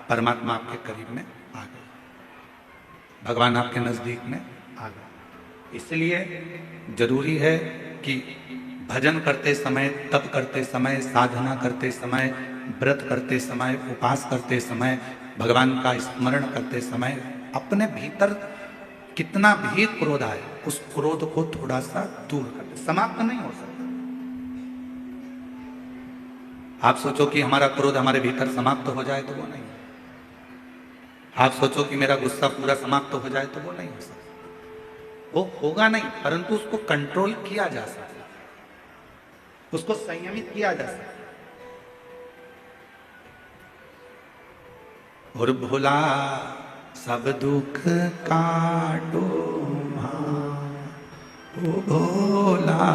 परमात्मा आपके करीब में आ गए, भगवान आपके नजदीक में आ गए। इसलिए जरूरी है कि भजन करते समय, तप करते समय, साधना करते समय, व्रत करते समय, उपास करते समय, भगवान का स्मरण करते समय अपने भीतर कितना भी क्रोध आए उस क्रोध को थोड़ा सा दूर कर दे। समाप्त नहीं हो सकता। आप सोचो कि हमारा क्रोध हमारे भीतर समाप्त हो जाए तो वो नहीं। आप सोचो कि मेरा गुस्सा पूरा समाप्त हो जाए तो वो नहीं हो सकता। वो होगा नहीं, परंतु उसको कंट्रोल किया जा सकता है, उसको संयमित किया जा सकता है। और भोला सब दुख काटो ओ भोला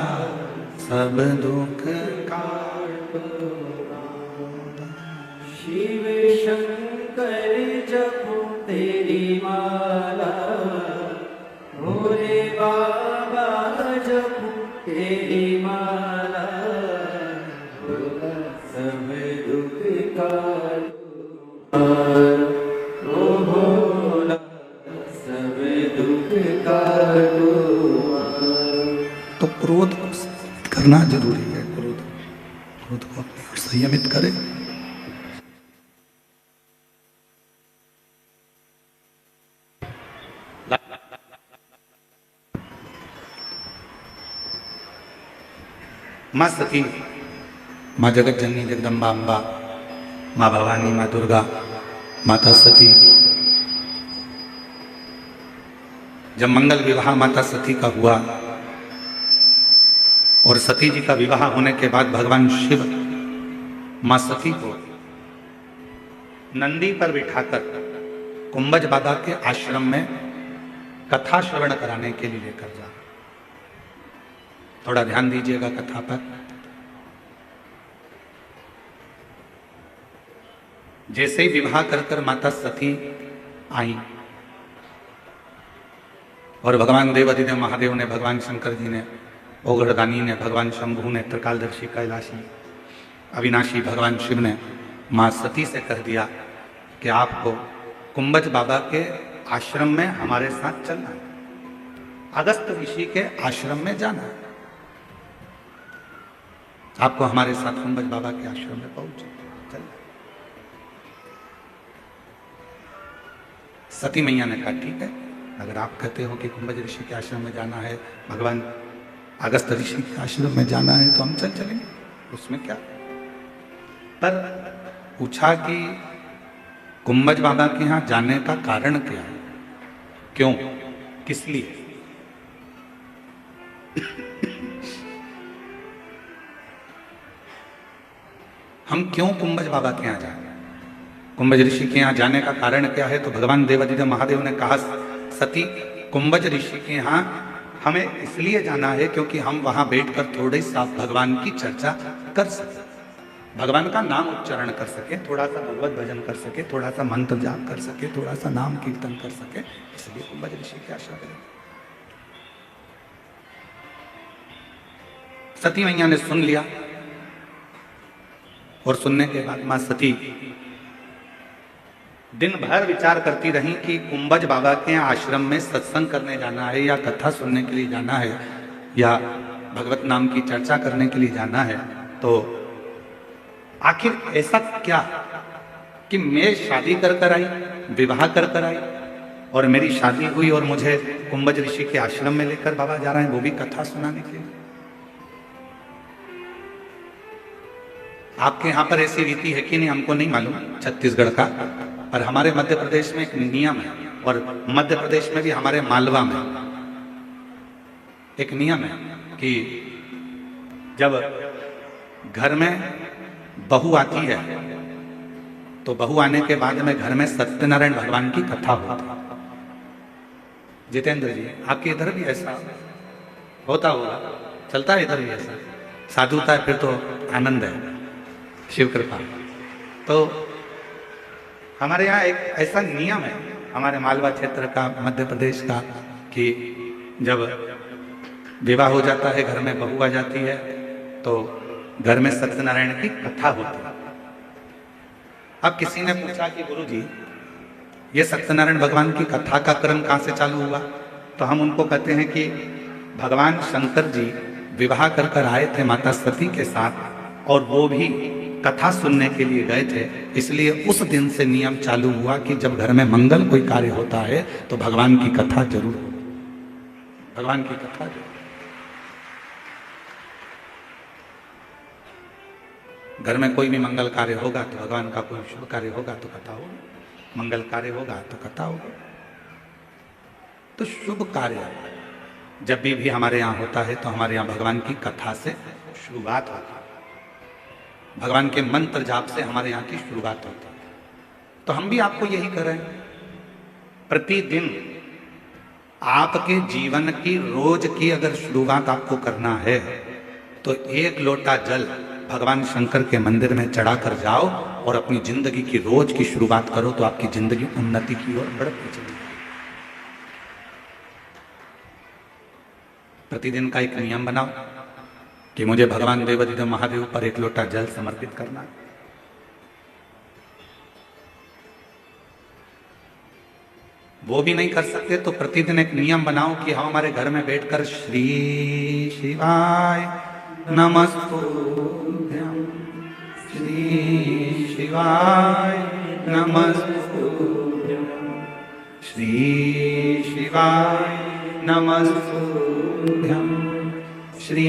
सब दुख काटो। शिव शंकर जपो तेरी माला, भोले बाबा जपो तेरी माला, भोला सब दुख काटो ओ भोला सब दुख काटो। तो क्रोध को करना जरूरी है। क्रोध को अपनी ओर संयमित करें। माँ सती, माँ जगत जननी जगदम्बा अम्बा, माँ भवानी, माँ दुर्गा, माता सती, जब मंगल विवाह माता सती का हुआ और सती जी का विवाह होने के बाद भगवान शिव मां सती को नंदी पर बिठाकर कुंभज बाबा के आश्रम में कथा श्रवण कराने के लिए लेकर जा। थोड़ा ध्यान दीजिएगा कथा पर। जैसे ही विवाह कर कर माता सती आई और भगवान देवाधिदेव महादेव ने, भगवान शंकर जी ने, ओगरदानी ने, भगवान शंभु ने, त्रिकालदर्शी कैलाशी अविनाशी भगवान शिव ने मां सती से कह दिया कि आपको कुंभज बाबा के आश्रम में हमारे साथ चलना है, अगस्त ऋषि के आश्रम में जाना है, आपको हमारे साथ कुंभज बाबा के आश्रम में पहुंचे चलना। सती मैया ने कहा ठीक है, अगर आप कहते हो कि कुंभज ऋषि के आश्रम में जाना है, भगवान अगस्त ऋषि के आश्रम में जाना है, तो हम चलेंगे, उसमें क्या। पर पूछा कि कुंभज बाबा के यहां जाने का कारण क्या है, क्यों, किस लिए। हम क्यों कुंभज बाबा के यहां जाए, कुंभज ऋषि के यहां जाने का कारण क्या है। तो भगवान देवाधिदेव महादेव ने कहा सती, कुंभज ऋषि के यहां हमें इसलिए जाना है क्योंकि हम वहां बैठकर थोड़ी सा भगवान की चर्चा कर सके, भगवान का नाम उच्चारण कर सके, थोड़ा सा भगवत भजन कर सके, थोड़ा सा मंत्र जाप कर सके, थोड़ा सा नाम कीर्तन कर सके, इसलिए कुंभज ऋषि के आश्रम में। सती मैया ने सुन लिया और सुनने के बाद मां सती दिन भर विचार करती रही कि कुंभज बाबा के आश्रम में सत्संग करने जाना है या कथा सुनने के लिए जाना है या भगवत नाम की चर्चा करने के लिए जाना है। तो आखिर ऐसा क्या कि मैं शादी कर आई, विवाह कर आई और मेरी शादी हुई और मुझे कुंभज ऋषि के आश्रम में लेकर बाबा जा रहे हैं, वो भी कथा सुनाने के लिए। आपके यहां पर ऐसी रीति है कि नहीं हमको नहीं मालूम, छत्तीसगढ़ का, पर हमारे मध्य प्रदेश में एक नियम है और मध्य प्रदेश में भी हमारे मालवा में एक नियम है कि जब घर में बहू आती है तो बहू आने के बाद में घर में सत्यनारायण भगवान की कथा होती है। जितेंद्र जी, आपके इधर भी ऐसा होता होगा, चलता है इधर भी ऐसा, साधुता है, फिर तो आनंद है, शिव कृपा। तो हमारे यहाँ एक ऐसा नियम है हमारे मालवा क्षेत्र का, मध्य प्रदेश का, कि जब विवाह हो जाता है, घर में बहू आ जाती है, तो घर में सत्यनारायण की कथा होती है। अब किसी ने पूछा कि गुरु जी, ये सत्यनारायण भगवान की कथा का क्रम कहां से चालू हुआ? तो हम उनको कहते हैं कि भगवान शंकर जी विवाह कर कर आए थे माता सती के साथ, और वो भी कथा सुनने के लिए गए थे। इसलिए उस दिन से नियम चालू हुआ कि जब घर में मंगल कोई कार्य होता है तो भगवान की कथा जरूर, भगवान की कथा जरूर। घर में कोई भी मंगल कार्य होगा तो भगवान का कोई शुभ कार्य होगा तो कथा होगा, मंगल कार्य होगा तो कथा होगा। तो शुभ कार्य जब भी हमारे यहाँ होता है तो हमारे यहाँ भगवान की कथा से शुरुआत होती है, भगवान के मंत्र जाप से हमारे यहाँ की शुरुआत होती है। तो हम भी आपको यही कर रहे हैं, प्रतिदिन आपके जीवन की रोज की अगर शुरुआत आपको करना है तो एक लोटा जल भगवान शंकर के मंदिर में चढ़ा कर जाओ और अपनी जिंदगी की रोज की शुरुआत करो, तो आपकी जिंदगी उन्नति की ओर बढ़ती चली। प्रतिदिन का एक नियम बनाओ कि मुझे भगवान देवाधिदेव महादेव पर एक लोटा जल समर्पित करना है। वो भी नहीं कर सकते तो प्रतिदिन एक नियम बनाओ कि हम हमारे घर में बैठकर श्री शिवाय नमस्तुभ्यं, श्री शिवाय नमस्तुभ्यं, श्री शिवाय नमस्तुभ्यं, श्री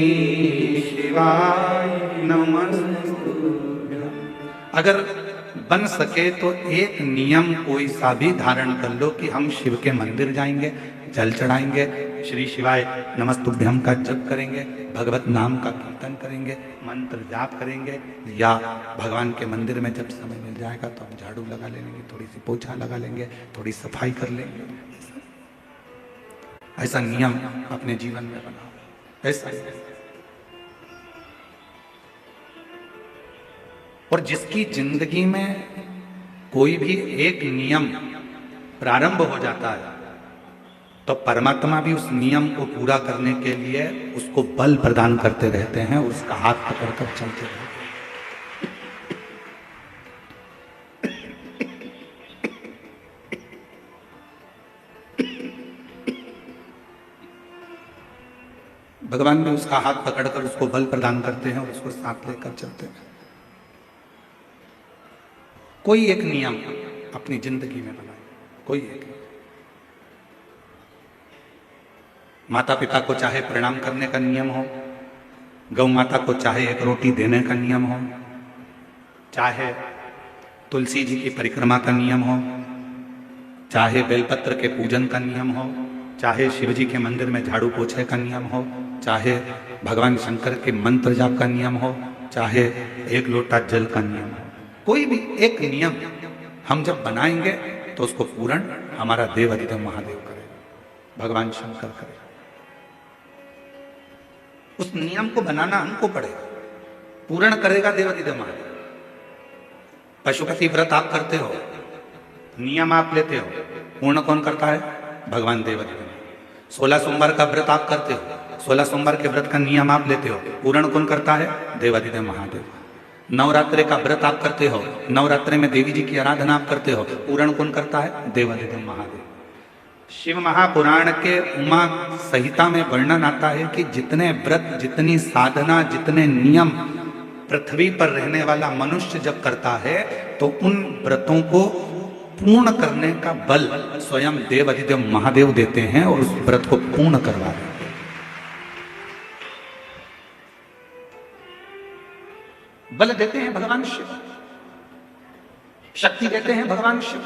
शिवाय नमस्तुभ्यं। अगर बन सके तो एक नियम कोई सा भी धारण कर लो कि हम शिव के मंदिर जाएंगे, जल चढ़ाएंगे, श्री शिवाय नमस्तुभ्यम का जप करेंगे, भगवत नाम का कीर्तन करेंगे, मंत्र जाप करेंगे, या भगवान के मंदिर में जब समय मिल जाएगा तो हम झाड़ू लगा लेंगे, थोड़ी सी पोछा लगा लेंगे, थोड़ी सफाई कर लेंगे। ऐसा नियम अपने जीवन में बनाओ, ऐसा। और जिसकी जिंदगी में कोई भी एक नियम प्रारंभ हो जाता है तो परमात्मा भी उस नियम को पूरा करने के लिए उसको बल प्रदान करते रहते हैं, उसका हाथ पकड़कर चलते रहते हैं। भगवान भी उसका हाथ पकड़कर उसको बल प्रदान करते हैं और उसको साथ लेकर चलते हैं। कोई एक नियम अपनी जिंदगी में बनाए, कोई एक। माता पिता को चाहे प्रणाम करने का नियम हो, गौ माता को चाहे एक रोटी देने का नियम हो, चाहे तुलसी जी की परिक्रमा का नियम हो, चाहे बेलपत्र के पूजन का नियम हो, चाहे शिव जी के मंदिर में झाड़ू पोछे का नियम हो, चाहे भगवान शंकर के मंत्र जाप का नियम हो, चाहे एक लोटा जल का नियम हो, कोई भी एक नियम हम जब बनाएंगे तो उसको पूर्ण हमारा देवाधिदेव महादेव करे, भगवान शंकर करे। उस नियम को बनाना हमको पड़ेगा, पूर्ण करेगा देवाधिदेव महादेव। पशुपति व्रत आप करते हो, नियम आप लेते हो, पूर्ण कौन करता है? भगवान देवाधिदेव। 16 सोमवार का व्रत आप करते हो, 16 सोमवार के व्रत का नियम आप लेते हो, पूर्ण कौन करता है? देवाधिदेव महादेव। नवरात्रि का व्रत आप करते हो, नवरात्रि में देवी जी की आराधना आप करते हो, पूर्ण कौन करता है? देवाधिदेव महादेव। शिव महापुराण के उमा संहिता में वर्णन आता है कि जितने व्रत, जितनी साधना, जितने नियम पृथ्वी पर रहने वाला मनुष्य जब करता है तो उन व्रतों को पूर्ण करने का बल स्वयं देवाधिदेव महादेव देते हैं और उस व्रत को पूर्ण करवा देते हैं। बल देते हैं भगवान शिव, शक्ति देते हैं भगवान शिव।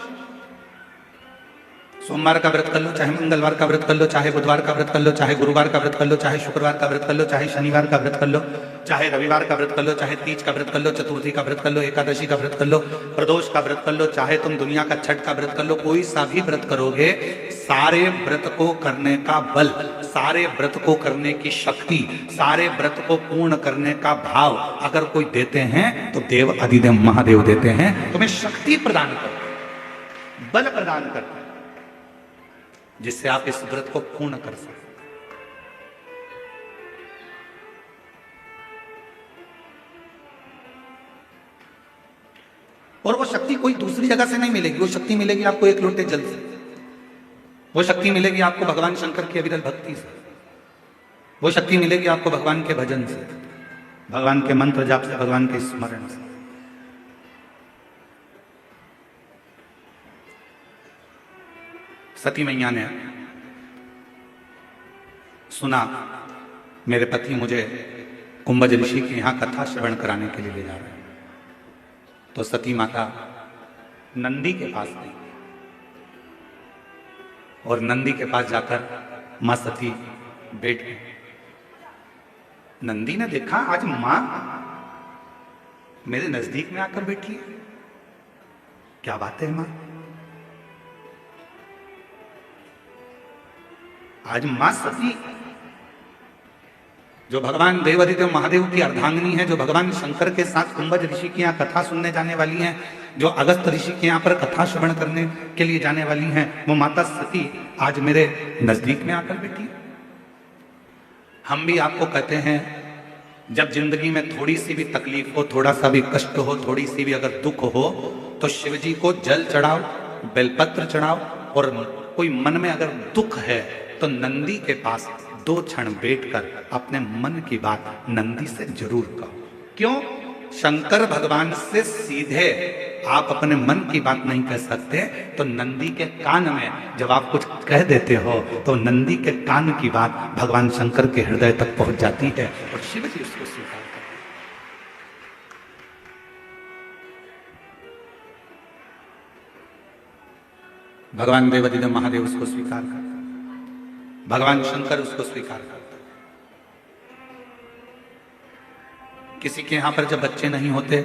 सोमवार का व्रत कर लो, चाहे मंगलवार का व्रत कर लो, चाहे बुधवार का व्रत कर लो, चाहे गुरुवार का व्रत कर लो, चाहे शुक्रवार का व्रत कर लो, चाहे शनिवार का व्रत कर लो, चाहे रविवार का व्रत कर लो, चाहे तीज का व्रत कर लो, चतुर्थी का व्रत कर लो, एकादशी का व्रत कर लो, प्रदोष का व्रत कर लो, चाहे तुम दुनिया का छठ का व्रत कर लो, कोई सा भी व्रत करोगे, सारे व्रत को करने का बल, सारे व्रत को करने की शक्ति, सारे व्रत को पूर्ण करने का भाव अगर कोई देते हैं तो देव अधिदेव महादेव देते हैं, तुम्हें शक्ति प्रदान करते हैं, बल प्रदान करते हैं, जिससे आप इस व्रत को पूर्ण कर सकते। और वो शक्ति कोई दूसरी जगह से नहीं मिलेगी, वो शक्ति मिलेगी आपको एक लोटे जल से, वो शक्ति मिलेगी आपको भगवान शंकर की अविरल भक्ति से, वो शक्ति मिलेगी आपको भगवान के भजन से, भगवान के मंत्र जाप से, भगवान के स्मरण से। सती मैया ने सुना मेरे पति मुझे कुंभज ऋषि के यहां कथा श्रवण कराने के लिए ले जा रहे हैं, तो सती माता नंदी के पास गई और नंदी के पास जाकर मां सती बैठ गई। नंदी ने देखा आज मां मेरे नजदीक में आकर बैठी है, क्या बात है मां, आज मां सती जो भगवान देवादिदेव महादेव की अर्धांगिनी है, जो भगवान शंकर के साथ कुंभज ऋषि की यहाँ कथा सुनने जाने वाली हैं, जो अगस्त ऋषि के यहाँ पर कथा श्रवण करने के लिए जाने वाली हैं, वो माता सती आज मेरे नजदीक में आकर बैठी है। हम भी आपको कहते हैं जब जिंदगी में थोड़ी सी भी तकलीफ हो, थोड़ा सा भी कष्ट हो, थोड़ी सी भी अगर दुख हो, तो शिव जी को जल चढ़ाओ, बेलपत्र चढ़ाओ, और कोई मन में अगर दुख है तो नंदी के पास 2 क्षण बैठकर अपने मन की बात नंदी से जरूर कहो। क्यों? शंकर भगवान से सीधे आप अपने मन की बात नहीं कह सकते, तो नंदी के कान में जब आप कुछ कह देते हो तो नंदी के कान की बात भगवान शंकर के हृदय तक पहुंच जाती है और शिव जी उसको स्वीकार करते हैं। भगवान देवादिदेव महादेव उसको स्वीकार करते, भगवान शंकर उसको स्वीकार करते। किसी के यहां पर जब बच्चे नहीं होते,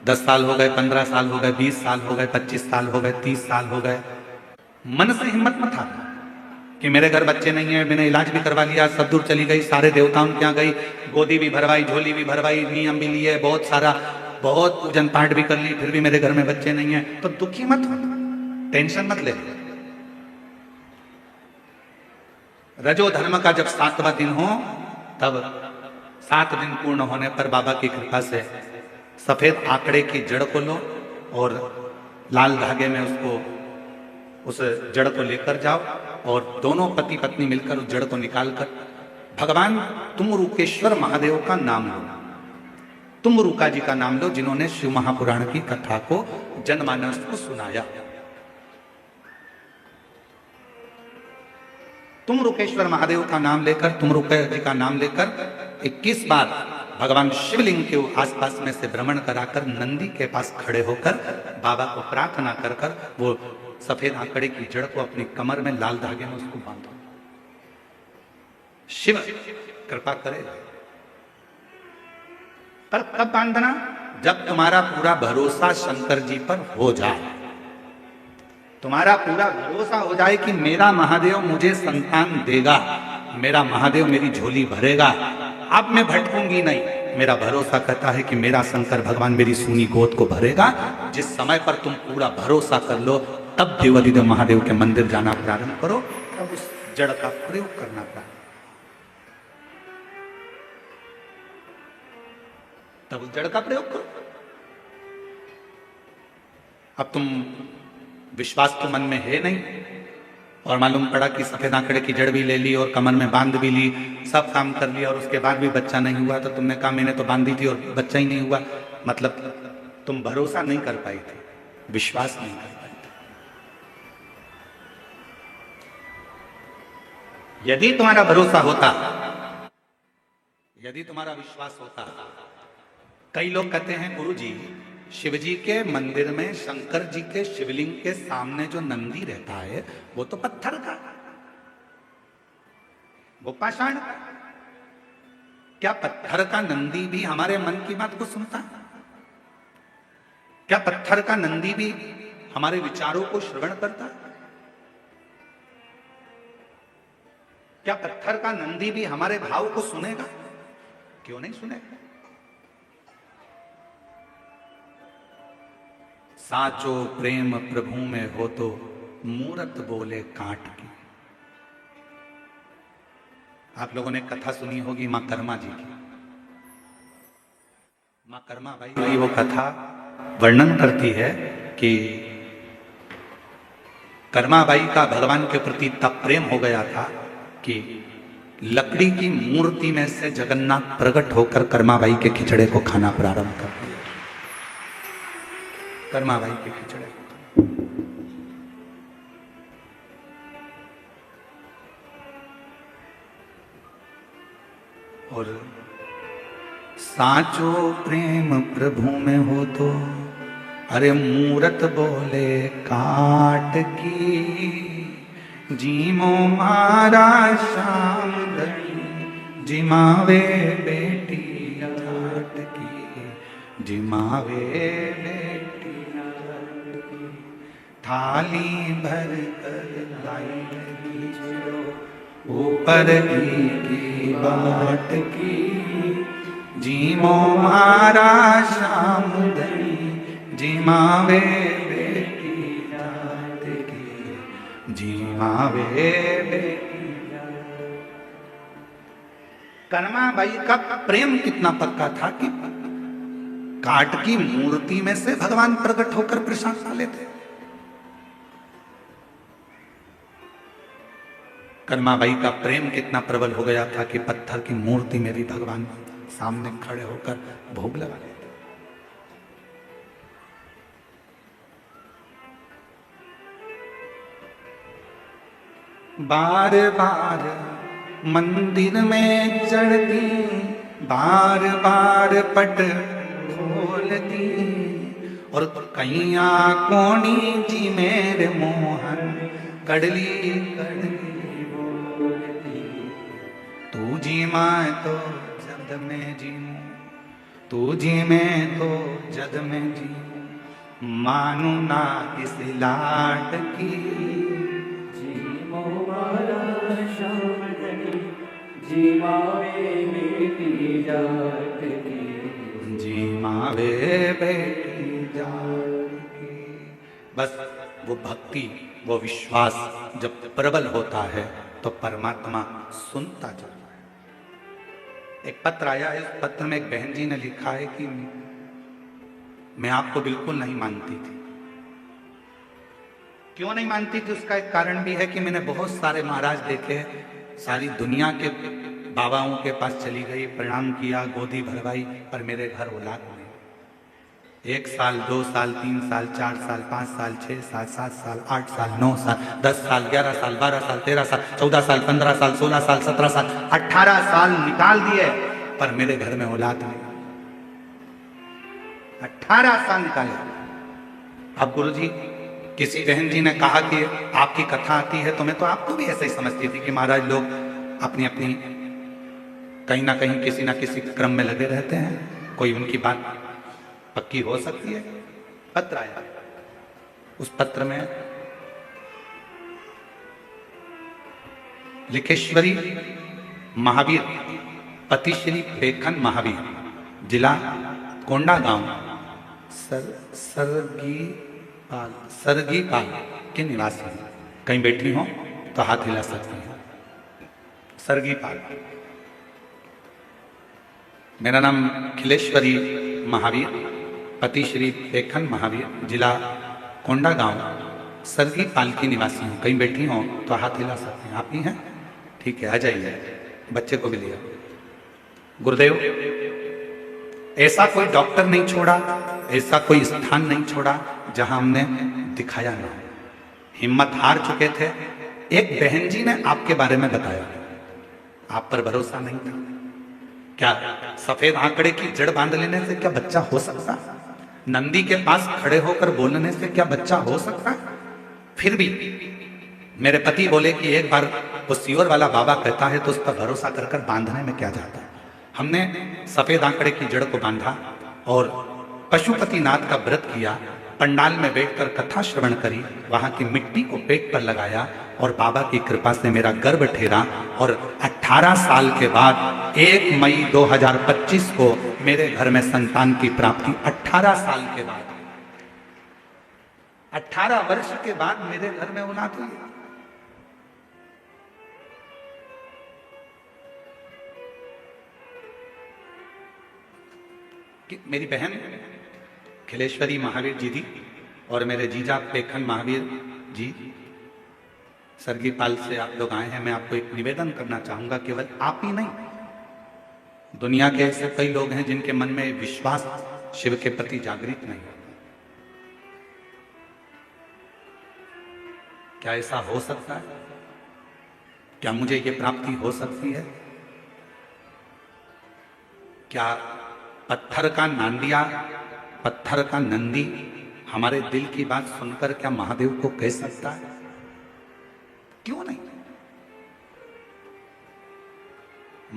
10 साल हो गए, 15 साल हो गए, 20 साल हो गए, 25 साल हो गए, 30 साल हो गए, मन से हिम्मत मत आ कि मेरे घर बच्चे नहीं है, मैंने इलाज भी करवा लिया, सब दूर चली गई, सारे देवताओं के यहाँ गई, गोदी भी भरवाई, झोली भी भरवाई, नियम भी लिए, बहुत सारा, बहुत पूजन पाठ भी कर ली, फिर भी मेरे घर में बच्चे नहीं है, तो दुखी मत हो, टेंशन मत ले। रजो धर्म का जब 7वां दिन हो, तब 7 दिन पूर्ण होने पर बाबा की कृपा से सफेद आंकड़े की जड़ को लो और लाल धागे में उसको, उस जड़ को लेकर जाओ और दोनों पति पत्नी मिलकर उस जड़ को निकालकर भगवान तुमरुकेश्वर महादेव का नाम लो, तुमरुका जी का नाम लो, जिन्होंने शिव महापुराण की कथा को जनमानस को सुनाया। तुमरुकेश्वर महादेव का नाम लेकर, तुमरुका जी का नाम लेकर 21 बार भगवान शिवलिंग के आसपास में से भ्रमण कराकर नंदी के पास खड़े होकर बाबा को प्रार्थना कर कर वो सफेद आंकड़े की जड़ को अपनी कमर में लाल धागे में उसको बांधो। शिव कृपा करे। पर कब बांधना? जब तुम्हारा पूरा भरोसा शंकर जी पर हो जाए, तुम्हारा पूरा भरोसा हो जाए कि मेरा महादेव मुझे संतान देगा, मेरा महादेव मेरी झोली भरेगा, अब मैं भटकूंगी नहीं। मेरा भरोसा कहता है कि मेरा शंकर भगवान मेरी सूनी गोद को भरेगा। जिस समय पर तुम पूरा भरोसा कर लो, तब देवादिदेव महादेव के मंदिर जाना प्रारंभ करो, तब उस जड़ का प्रयोग करना प्रारंभ, तब उस जड़ का प्रयोग करो। अब तुम विश्वास तो मन में है नहीं, और मालूम पड़ा कि सफेद आंकड़े की जड़ भी ले ली और कमर में बांध भी ली, सब काम कर लिया और उसके बाद भी बच्चा नहीं हुआ, तो तुमने कहा मैंने तो बांधी थी और बच्चा ही नहीं हुआ। मतलब तुम भरोसा नहीं कर पाई थी, विश्वास नहीं कर पाई थी। यदि तुम्हारा भरोसा होता, यदि तुम्हारा विश्वास होता, कई लोग कहते हैं गुरु जी, शिव जी के मंदिर में शंकर जी के शिवलिंग के सामने जो नंदी रहता है वो तो पत्थर का, वो पाषाण का। क्या पत्थर का नंदी भी हमारे मन की बात को सुनता है? क्या पत्थर का नंदी भी हमारे विचारों को श्रवण करता है? क्या पत्थर का नंदी भी हमारे भाव को सुनेगा? क्यों नहीं सुनेगा? साचो प्रेम प्रभु में हो तो मूरत बोले काट की। आप लोगों ने कथा सुनी होगी मां कर्मा जी की। मां कर्मा भाई वो कथा वर्णन करती है कि कर्माबाई का भगवान के प्रति तब प्रेम हो गया था कि लकड़ी की मूर्ति में से जगन्नाथ प्रकट होकर कर्माबाई के खिचड़े को खाना प्रारंभ कर दिया। कर्माबाई के खिचड़े को और साचो प्रेम प्रभु में हो तो अरे मूरत बोले काट की, जीमो मारा श्याम धनी, जिमावे बेटी जाट की, जिमावे बेटी जाट की, थाली भर कर लाई ऊपर की बाट की, जीमो मारा श्याम धनी, जिमावे बेटी जाट की, जिमावे बेटी जाट। कर्माबाई का प्रेम कितना पक्का था कि काट की मूर्ति में से भगवान प्रकट होकर प्रसाद खा लेते। कर्माबाई का प्रेम कितना प्रबल हो गया था कि पत्थर की मूर्ति में भी भगवान सामने खड़े होकर भोग लगा लेते। बार बार मंदिर में चढ़ती, बार बार पट खोलती, और कैया कोणी जी मेरे मोहन कड़ली कड़ली बोलती, तू जी मैं तो जद में जीऊं, तू जी मैं तो जद में जीऊं, मानू ना इस लाट की, जीमो मारा श्याम धनी, जिमावे बेटी जाट की, जिमावे बेटी जाट की। बस वो भक्ति, वो विश्वास जब प्रबल होता है तो परमात्मा सुनता जाता है। एक पत्र आया है, उस पत्र में एक बहन जी ने लिखा है कि मैं आपको बिल्कुल नहीं मानती थी। क्यों नहीं मानती थी उसका एक कारण भी है कि मैंने बहुत सारे महाराज देखे, सारी दुनिया के बाबाओं के पास चली गई, प्रणाम किया, गोदी भरवाई, पर मेरे घर औलाद नहीं। 1 साल 2 साल 3 साल 4 साल 5 साल 6 साल 7 साल 8 साल 9 साल 10 साल 11 साल 12 साल 13 साल 14 साल 15 साल 16 साल 17 साल 18 साल निकाल दिए, पर मेरे घर में औलाद नहीं। 18 साल निकाले। अब गुरुजी, किसी बहन जी ने कहा कि आपकी कथा आती है, तो मैं तो आपको भी ऐसे ही समझती थी कि महाराज लोग अपनी अपनी कहीं ना कहीं किसी ना किसी क्रम में लगे रहते हैं, कोई उनकी बात पक्की हो सकती है। पत्र आया, उस पत्र में लिखेश्वरी महावीर, पति श्री फेखन महावीर, जिला कोंडागांव, सरगी पाल के निवासी हैं। कहीं बैठी हो तो हाथ हिला सकती हैं। सरगी पाल। मेरा नाम खिलेश्वरी महावीर, पति श्री फेखन महावीर, जिला कोंडागांव, सरगी पाल की निवासी हूँ। कहीं बैठी हो तो हाथ हिला सकते हैं। आप ही हैं? ठीक है, आ जाइए। बच्चे को भी लिया। गुरुदेव, ऐसा कोई डॉक्टर नहीं छोड़ा, ऐसा कोई स्थान नहीं छोड़ा जहां हमने दिखाया ना। हिम्मत हार चुके थे। एक बहन जी ने आपके बारे में बताया, आप पर भरोसा नहीं था। क्या सफेद आंकड़े की जड़ बांध लेने से क्या बच्चा हो सकता? नंदी के पास खड़े होकर बोलने से क्या बच्चा हो सकता? फिर भी मेरे पति बोले कि एक बार वो सियोर वाला बाबा कहता है तो उस पर भरोसा कर कर बांधने में क्या जाता है। हमने सफेद आंकड़े की जड़ को बांधा और पशुपतिनाथ का व्रत किया, पंडाल में बैठकर कथा श्रवण करी, वहां की मिट्टी को पेट पर लगाया और बाबा की कृपा से मेरा गर्भ ठहरा। और 18 साल के बाद 1 मई 2025 को मेरे घर में संतान की प्राप्ति। 18 साल के बाद, 18 वर्ष के बाद मेरे घर में औलाद हुई। मेरी बहन खिलेश्वरी महावीर जी थी और मेरे जीजा पेखन महावीर जी सरगी पाल से आप लोग आए हैं। मैं आपको एक निवेदन करना चाहूंगा, केवल आप ही नहीं, दुनिया के ऐसे कई लोग हैं जिनके मन में विश्वास शिव के प्रति जागृत नहीं है। क्या ऐसा हो सकता है? क्या मुझे ये प्राप्ति हो सकती है? क्या पत्थर का नांदिया, पत्थर का नंदी हमारे दिल की बात सुनकर क्या महादेव को कह सकता है? क्यों नहीं?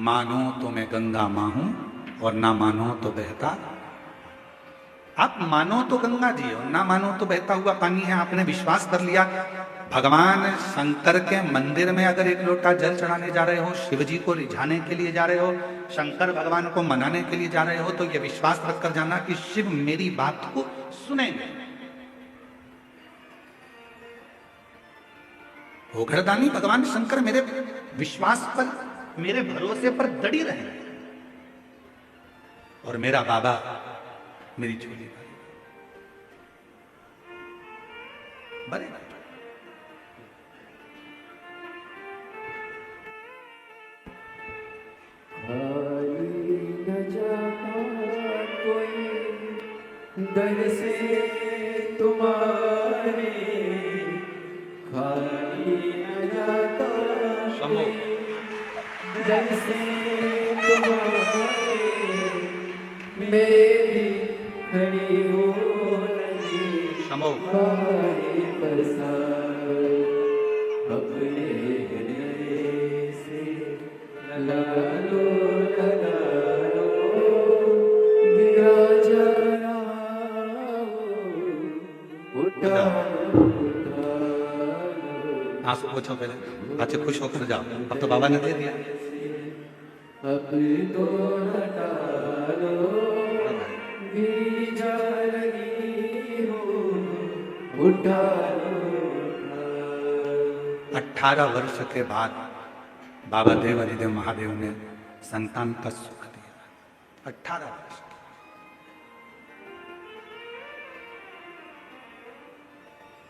मानो तो मैं गंगा मां हूं और ना मानो तो बहता। आप मानो तो गंगा जी और ना मानो तो बहता हुआ पानी है। आपने विश्वास कर लिया। भगवान शंकर के मंदिर में अगर एक लोटा जल चढ़ाने जा रहे हो, शिव जी को रिझाने के लिए जा रहे हो, शंकर भगवान को मनाने के लिए जा रहे हो, तो यह विश्वास रखकर जाना कि शिव मेरी बात को सुनेंगे। घोघरदानी भगवान शंकर मेरे विश्वास पर, मेरे भरोसे पर दड़ी रहे और मेरा बाबा मेरी झोली भरे। न जाता कोई दर से तुम्हारे, खाली न जाता दर से तुम्हारे, मेरी खड़ी हो हमारे प्रसाद अपने हृदय से लगा लो विराजना उठा आंसू पोछो पहले, अच्छे खुश होकर जाओ। अब तो बाबा ने दे दिया। अब तो हटा लो उठा लो। 18 वर्ष के बाद बाबा देव अधिदेव महादेव ने संतान का सुख दिया। 18 वर्ष।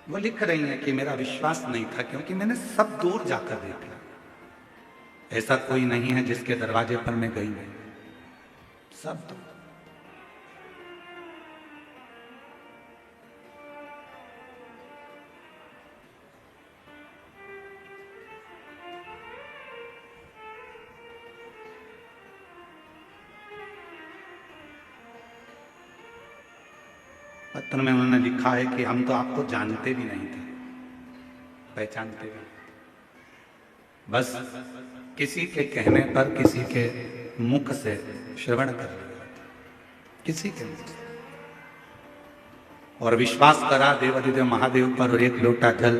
वो लिख रही हैं कि मेरा विश्वास नहीं था क्योंकि मैंने सब दूर जाकर देखा। ऐसा कोई नहीं है जिसके दरवाजे पर मैं गई नहीं, सब दूर। पत्र में उन्होंने लिखा है कि हम तो आपको जानते भी नहीं थे, पहचानते भी, बस किसी के कहने पर, किसी के मुख से श्रवण कर लिया, किसी के मुख से, और विश्वास करा देवाधिदेव महादेव पर और एक लोटा जल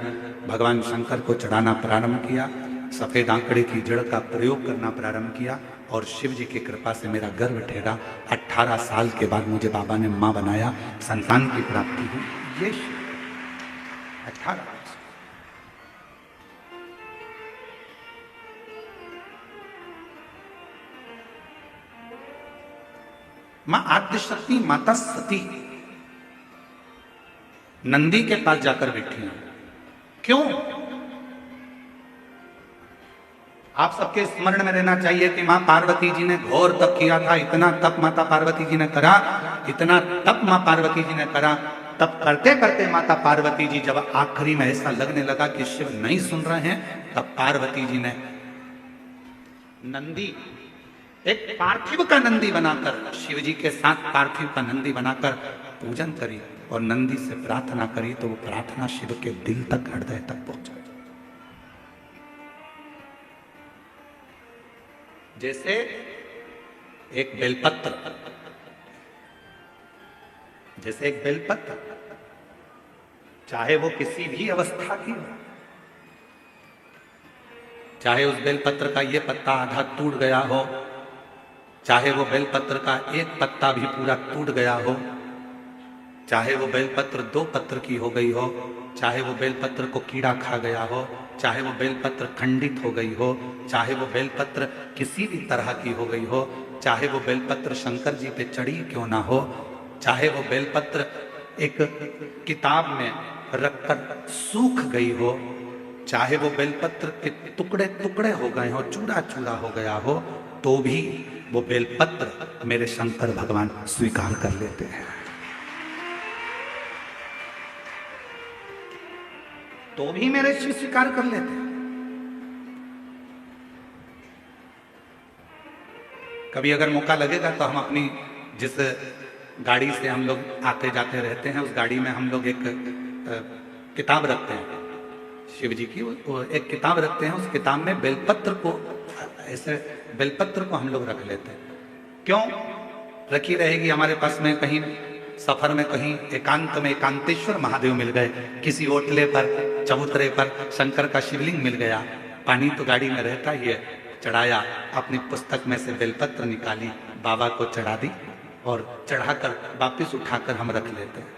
भगवान शंकर को चढ़ाना प्रारंभ किया। सफेद आंकड़े की जड़ का प्रयोग करना प्रारंभ किया और शिव जी की कृपा से मेरा गर्भ ठहरा। 18 साल के बाद मुझे बाबा ने मां बनाया, संतान की प्राप्ति हुई। ये 18 वर्ष। मां आद्यशक्ति माता सती नंदी के पास जाकर बैठी है। क्यों? आप सबके स्मरण में रहना चाहिए कि मां पार्वती जी ने घोर तप किया था। इतना तप माता पार्वती जी ने करा, इतना तप मां पार्वती जी ने करा। तब करते करते माता पार्वती जी जब आखिरी में ऐसा लगने लगा कि शिव नहीं सुन रहे हैं, तब पार्वती जी ने नंदी, एक पार्थिव का नंदी बनाकर, शिव जी के साथ पार्थिव का नंदी बनाकर पूजन करी और नंदी से प्रार्थना करी, तो वो प्रार्थना शिव के दिल तक, हृदय तक पहुंचा। जैसे एक बेलपत्र, जैसे एक बेलपत्र, चाहे वो किसी भी अवस्था की हो, चाहे उस बेलपत्र का ये पत्ता आधा टूट गया हो, चाहे वो बेलपत्र का एक पत्ता भी पूरा टूट गया हो, चाहे वो बेलपत्र 2 पत्र की हो गई हो, चाहे वो बेलपत्र को कीड़ा खा गया हो, चाहे वो बेलपत्र खंडित हो गई हो, चाहे वो बेलपत्र किसी भी तरह की हो गई हो, चाहे वो बेलपत्र शंकर जी पे चढ़ी क्यों ना हो, चाहे वो बेलपत्र एक किताब में रखकर सूख गई हो, चाहे वो बेलपत्र के टुकड़े टुकड़े हो गए हो, चूरा चूरा हो गया हो, तो भी वो बेलपत्र मेरे शंकर भगवान स्वीकार कर लेते हैं। तो भी मेरे शिव स्वीकार कर लेते हैं। कभी अगर मौका लगेगा तो हम अपनी जिस गाड़ी से हम लोग आते जाते रहते हैं, उस गाड़ी में हम लोग एक किताब रखते हैं शिव जी की, वो एक किताब रखते हैं। उस किताब में बेलपत्र को, ऐसे बेलपत्र को हम लोग रख लेते हैं। क्यों रखी रहेगी? हमारे पास में कहीं सफर में कहीं एकांत में एकांतेश्वर महादेव मिल गए, किसी ओटले पर चबूतरे पर शंकर का शिवलिंग मिल गया, पानी तो गाड़ी में रहता ही है, चढ़ाया, अपनी पुस्तक में से बेलपत्र निकाली, बाबा को चढ़ा दी और चढ़ाकर वापिस उठाकर हम रख लेते हैं।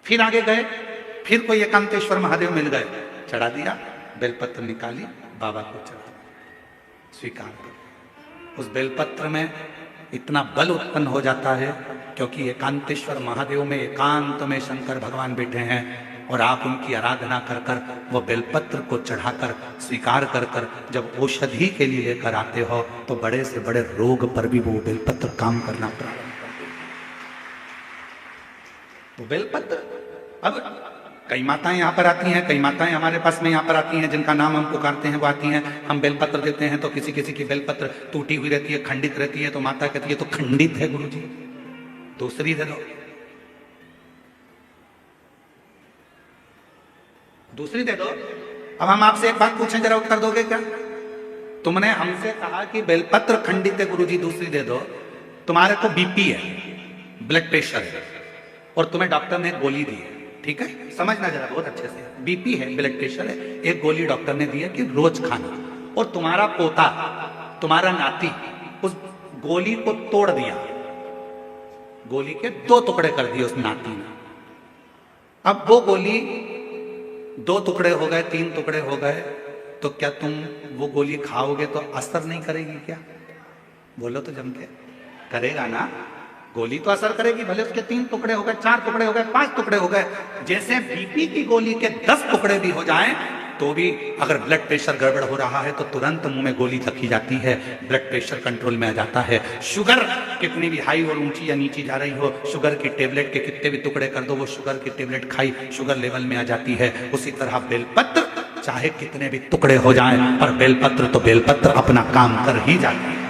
फिर आगे गए, फिर कोई एकांतेश्वर महादेव मिल गए, चढ़ा दिया, बेलपत्र निकाली, बाबा को चढ़ा, स्वीकार कर। उस बेलपत्र में इतना बल उत्पन्न हो जाता है क्योंकि एकांतेश्वर महादेव में एकांत में शंकर भगवान बैठे हैं और आप उनकी आराधना कर कर वो बेलपत्र को चढ़ाकर स्वीकार कर कर जब औषधि के लिए लेकर आते हो तो बड़े से बड़े रोग पर भी वो बेलपत्र काम करना प्रारंभ कर देते। वो बेलपत्र, अब कई माताएं यहाँ पर आती हैं, कई माताएं हमारे पास में यहाँ पर आती हैं जिनका नाम हम पुकारते हैं, वो आती हैं, हम बेलपत्र देते हैं तो किसी किसी की बेलपत्र टूटी हुई रहती है, खंडित रहती है, तो माता कहती है तो खंडित है गुरुजी, दूसरी दे दो, दूसरी दे दो। अब हम आपसे एक बात पूछें, जरा उत्तर दोगे क्या? तुमने हमसे कहा कि बेलपत्र खंडित है गुरुजी, दूसरी दे दो। तुम्हारे को बीपी है, ब्लड प्रेशर है, और तुम्हें डॉक्टर ने गोली दी है, ठीक है, समझना जरा बहुत अच्छे से, बीपी है, ब्लड प्रेशर है, एक गोली डॉक्टर ने दी है कि रोज खाना, और तुम्हारा पोता, तुम्हारा नाती उस गोली को तोड़ दिया, गोली के 2 टुकड़े कर दिए उस नाती ने। अब वो गोली 2 टुकड़े हो गए, 3 टुकड़े हो गए, तो क्या तुम वो गोली खाओगे तो असर नहीं करेगी क्या? बोलो तो जम के, करेगा ना, गोली तो असर करेगी, भले उसके 3 टुकड़े हो गए, 4 टुकड़े हो गए, 5 टुकड़े हो गए। जैसे बीपी की गोली के 10 टुकड़े भी हो जाएं तो भी अगर ब्लड प्रेशर गड़बड़ हो रहा है तो तुरंत मुंह में गोली रखी जाती है, ब्लड प्रेशर कंट्रोल में आ जाता है। शुगर कितनी भी हाई और ऊंची या नीची जा रही हो, शुगर की टेबलेट के कितने भी टुकड़े कर दो, वो शुगर की टेबलेट खाई, शुगर लेवल में आ जाती है। उसी तरह बेलपत्र चाहे कितने भी टुकड़े हो जाएं, पर बेलपत्र तो बेलपत्र अपना काम कर ही जाती है,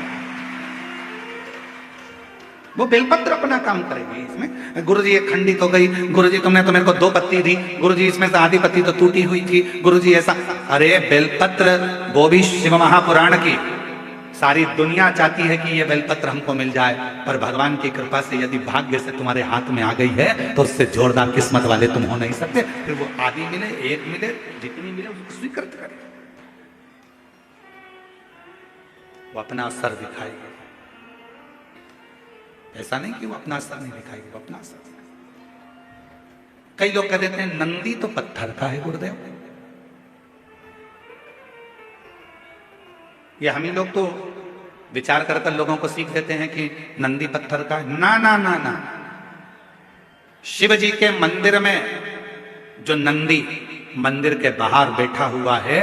वो बेलपत्र अपना काम करेगी। इसमें गुरुजी ये खंडित हो गई, गुरुजी तुमने तो मेरे को 2 पत्ती दी, गुरुजी इसमें से आधी पत्ती तो टूटी हुई थी, गुरुजी ऐसा। अरे बेलपत्र वो भी शिव महापुराण की, सारी दुनिया चाहती है कि ये बेलपत्र हमको मिल जाए, पर भगवान की कृपा से यदि भाग्य से तुम्हारे हाथ में आ गई है तो उससे जोरदार किस्मत वाले तुम हो नहीं सकते। फिर वो आधी मिले, 1 मिले, जितनी मिले उसको स्वीकृत करें, वो अपना असर दिखाएगी। ऐसा नहीं कि वो अपना असर नहीं दिखाएगी, वो अपना असर। कई लोग कह देते हैं नंदी तो पत्थर का है गुरुदेव, ये हम ही लोग तो विचार कर कर लोगों को सीख देते हैं कि नंदी पत्थर का है। ना ना ना ना, शिव जी के मंदिर में जो नंदी मंदिर के बाहर बैठा हुआ है,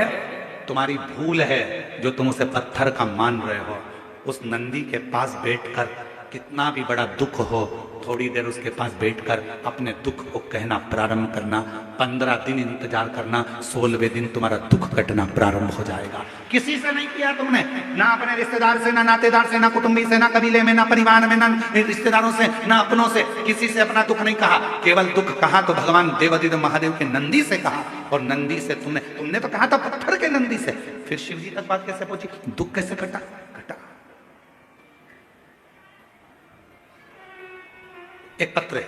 तुम्हारी भूल है जो तुम उसे पत्थर का मान रहे हो। उस नंदी के पास बैठकर कितना भी बड़ा दुख हो, थोड़ी देर उसके पास बैठकर अपने दुख को कहना प्रारंभ करना, 15 दिन इंतजार करना, 16वें दिन तुम्हारा दुख कटना प्रारंभ हो जाएगा। किसी से नहीं किया तुमने, ना अपने रिश्तेदार से, ना नातेदार से, ना कुटुंबी से, ना कबीले में, ना परिवार में, ना रिश्तेदारों से, ना अपनों से, किसी से अपना दुख नहीं कहा। केवल दुख कहा तो भगवान देवादिदेव महादेव के नंदी से कहा, और नंदी से तुमने तो कहा था पत्थर के नंदी से। फिर शिव जी तक बात कैसे पहुंची, दुख कैसे कटा? एक पत्र है,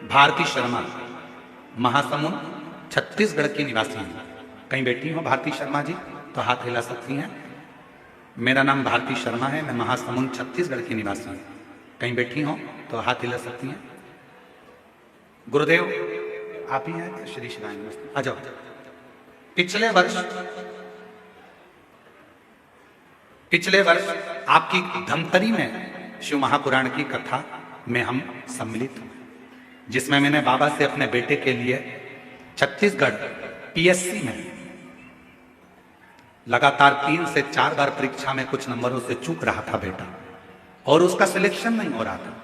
भारती शर्मा, महासमुंद, छत्तीसगढ़ की निवासी हैं। कहीं बैठी हो भारती शर्मा जी तो हाथ हिला सकती हैं। मेरा नाम भारती शर्मा है, मैं महासमुंद छत्तीसगढ़ की निवासी हूँ। कहीं बैठी हो तो हाथ हिला सकती हैं। गुरुदेव आप ही हैं? श्री शिवाय नमस्ते, आ जाओ। पिछले वर्ष आपकी धमतरी में शिव महापुराण की कथा में हम सम्मिलित हुए, जिसमें मैंने बाबा से अपने बेटे के लिए छत्तीसगढ़ पीएससी में लगातार 3 से 4 बार परीक्षा में कुछ नंबरों से चूक रहा था बेटा, और उसका सिलेक्शन नहीं हो रहा था।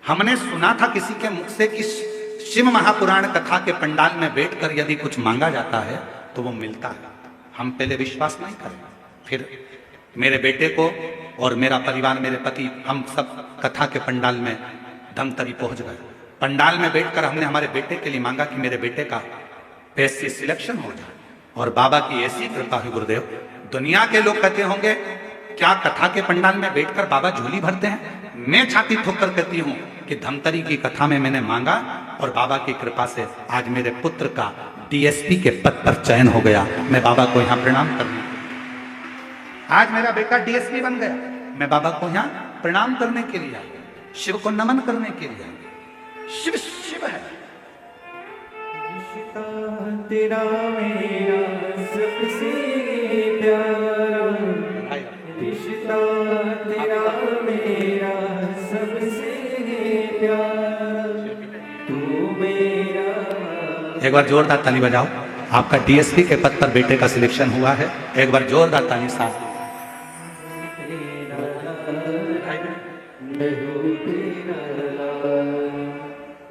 हमने सुना था किसी के मुख से कि शिव महापुराण कथा के पंडाल में बैठकर यदि कुछ मांगा जाता है तो वो मिलता है। हम पहले विश्वास नहीं करें, फिर मेरे बेटे को और मेरा परिवार, मेरे पति, हम सब कथा के पंडाल में धमतरी पहुंच गए। पंडाल में बैठकर हमने हमारे बेटे के लिए मांगा कि मेरे बेटे का पीएससी सिलेक्शन हो जाए, और बाबा की ऐसी कृपा हुई गुरुदेव। दुनिया के लोग कहते होंगे क्या कथा के पंडाल में बैठकर बाबा झोली भरते हैं? मैं छाती ठोकर कहती हूं कि धमतरी की कथा में मैंने मांगा और बाबा की कृपा से आज मेरे पुत्र का डीएसपी के पद पर चयन हो गया। मैं बाबा को यहाँ प्रणाम करने, आज मेरा बेटा डीएसपी बन गया। मैं बाबा को यहाँ प्रणाम करने के लिए आया, शिव को नमन करने के लिए आया। शिव शिव है। रिश्ता तेरा मेरा सबसे प्यारा, रिश्ता तेरा मेरा सबसे प्यारा, तू मेरा। एक बार जोरदार ताली बजाओ। आपका डीएसपी के पद पर बेटे का सिलेक्शन हुआ है। एक बार जोरदार ताली साथ।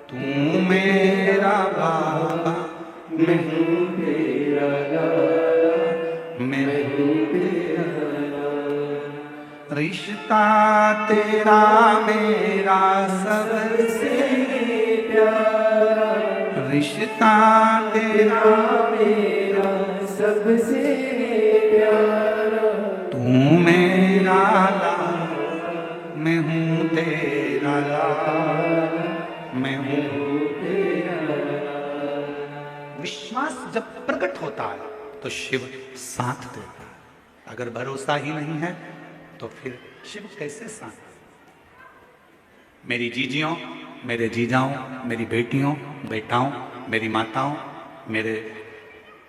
तू मेरा बाबा, मैं हूँ तेरा लाला, मैं हूँ तेरा लाला। रिश्ता तेरा मेरा सबसे प्यारा, रिश्ता तेरा मेरा सबसे प्यारा, तू मेरा लाला, मैं हूँ तेरा लाला, मैं हूँ तेरा लाला। विश्वास जब प्रकट होता है तो शिव साथ देता है। अगर भरोसा ही नहीं है तो फिर शिव कैसे साथ? मेरी जीजियों, मेरे जीजाओं, मेरी बेटियों, बेटाओं, मेरी माताओं, मेरे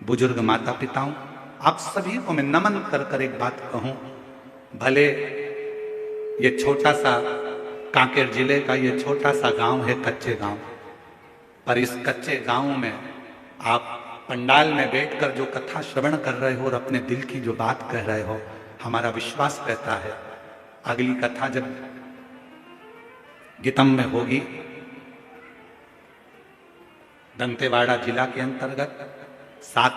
बुजुर्ग माता पिताओं, आप सभी को मैं नमन कर कर एक बात कहूं। भले ये छोटा सा कांकेर जिले का ये छोटा सा गांव है, कच्चे गांव, पर इस कच्चे गांव में आप पंडाल में बैठकर जो कथा श्रवण कर रहे हो और अपने दिल की जो बात कह रहे हो, हमारा विश्वास कहता है अगली कथा जब गीतम में होगी, दंतेवाड़ा जिला के अंतर्गत 7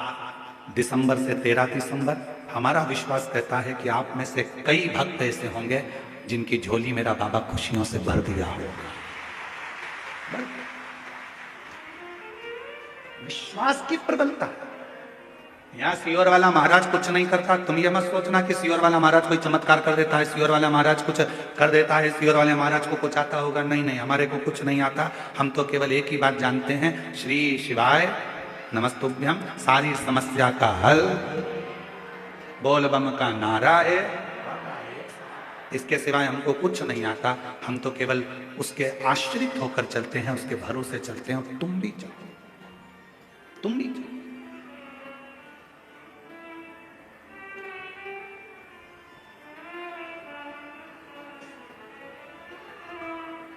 दिसंबर से 13 दिसंबर, हमारा विश्वास कहता है कि आप में से कई भक्त ऐसे होंगे जिनकी झोली मेरा बाबा खुशियों से भर दिया होगा। विश्वास की प्रबलता। यहाँ सियोर वाला महाराज कुछ नहीं करता। तुम ये मत सोचना कि सियोर वाला महाराज कोई चमत्कार कर देता है, सियोर वाला महाराज कुछ कर देता है, सियोर वाले महाराज को कुछ आता होगा। नहीं नहीं, हमारे को कुछ नहीं आता। हम तो केवल एक ही बात जानते हैं, श्री शिवाय नमस्तुभ्यम, सारी समस्या का हल बोल बम का नारा है। इसके सिवाय हमको कुछ नहीं आता। हम तो केवल उसके आश्रित होकर चलते हैं, उसके भरोसे चलते हैं। और तुम भी चलो, तुम भी चलो।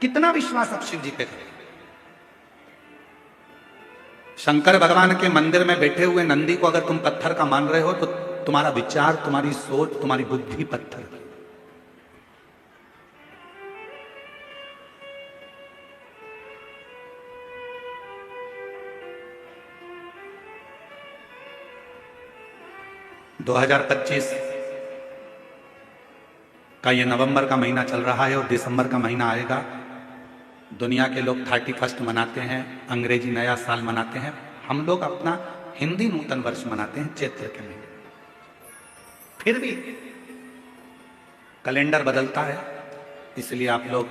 कितना विश्वास आप शिव जी पे करें। शंकर भगवान के मंदिर में बैठे हुए नंदी को अगर तुम पत्थर का मान रहे हो तो तुम्हारा विचार, तुम्हारी सोच, तुम्हारी बुद्धि पत्थर की। दो 2025 का ये नवंबर का महीना चल रहा है और दिसंबर का महीना आएगा। दुनिया के लोग 31 मनाते हैं, अंग्रेजी नया साल मनाते हैं। हम लोग अपना हिंदी नूतन वर्ष मनाते हैं चैत्र के महीने। फिर भी कैलेंडर बदलता है, इसलिए आप लोग,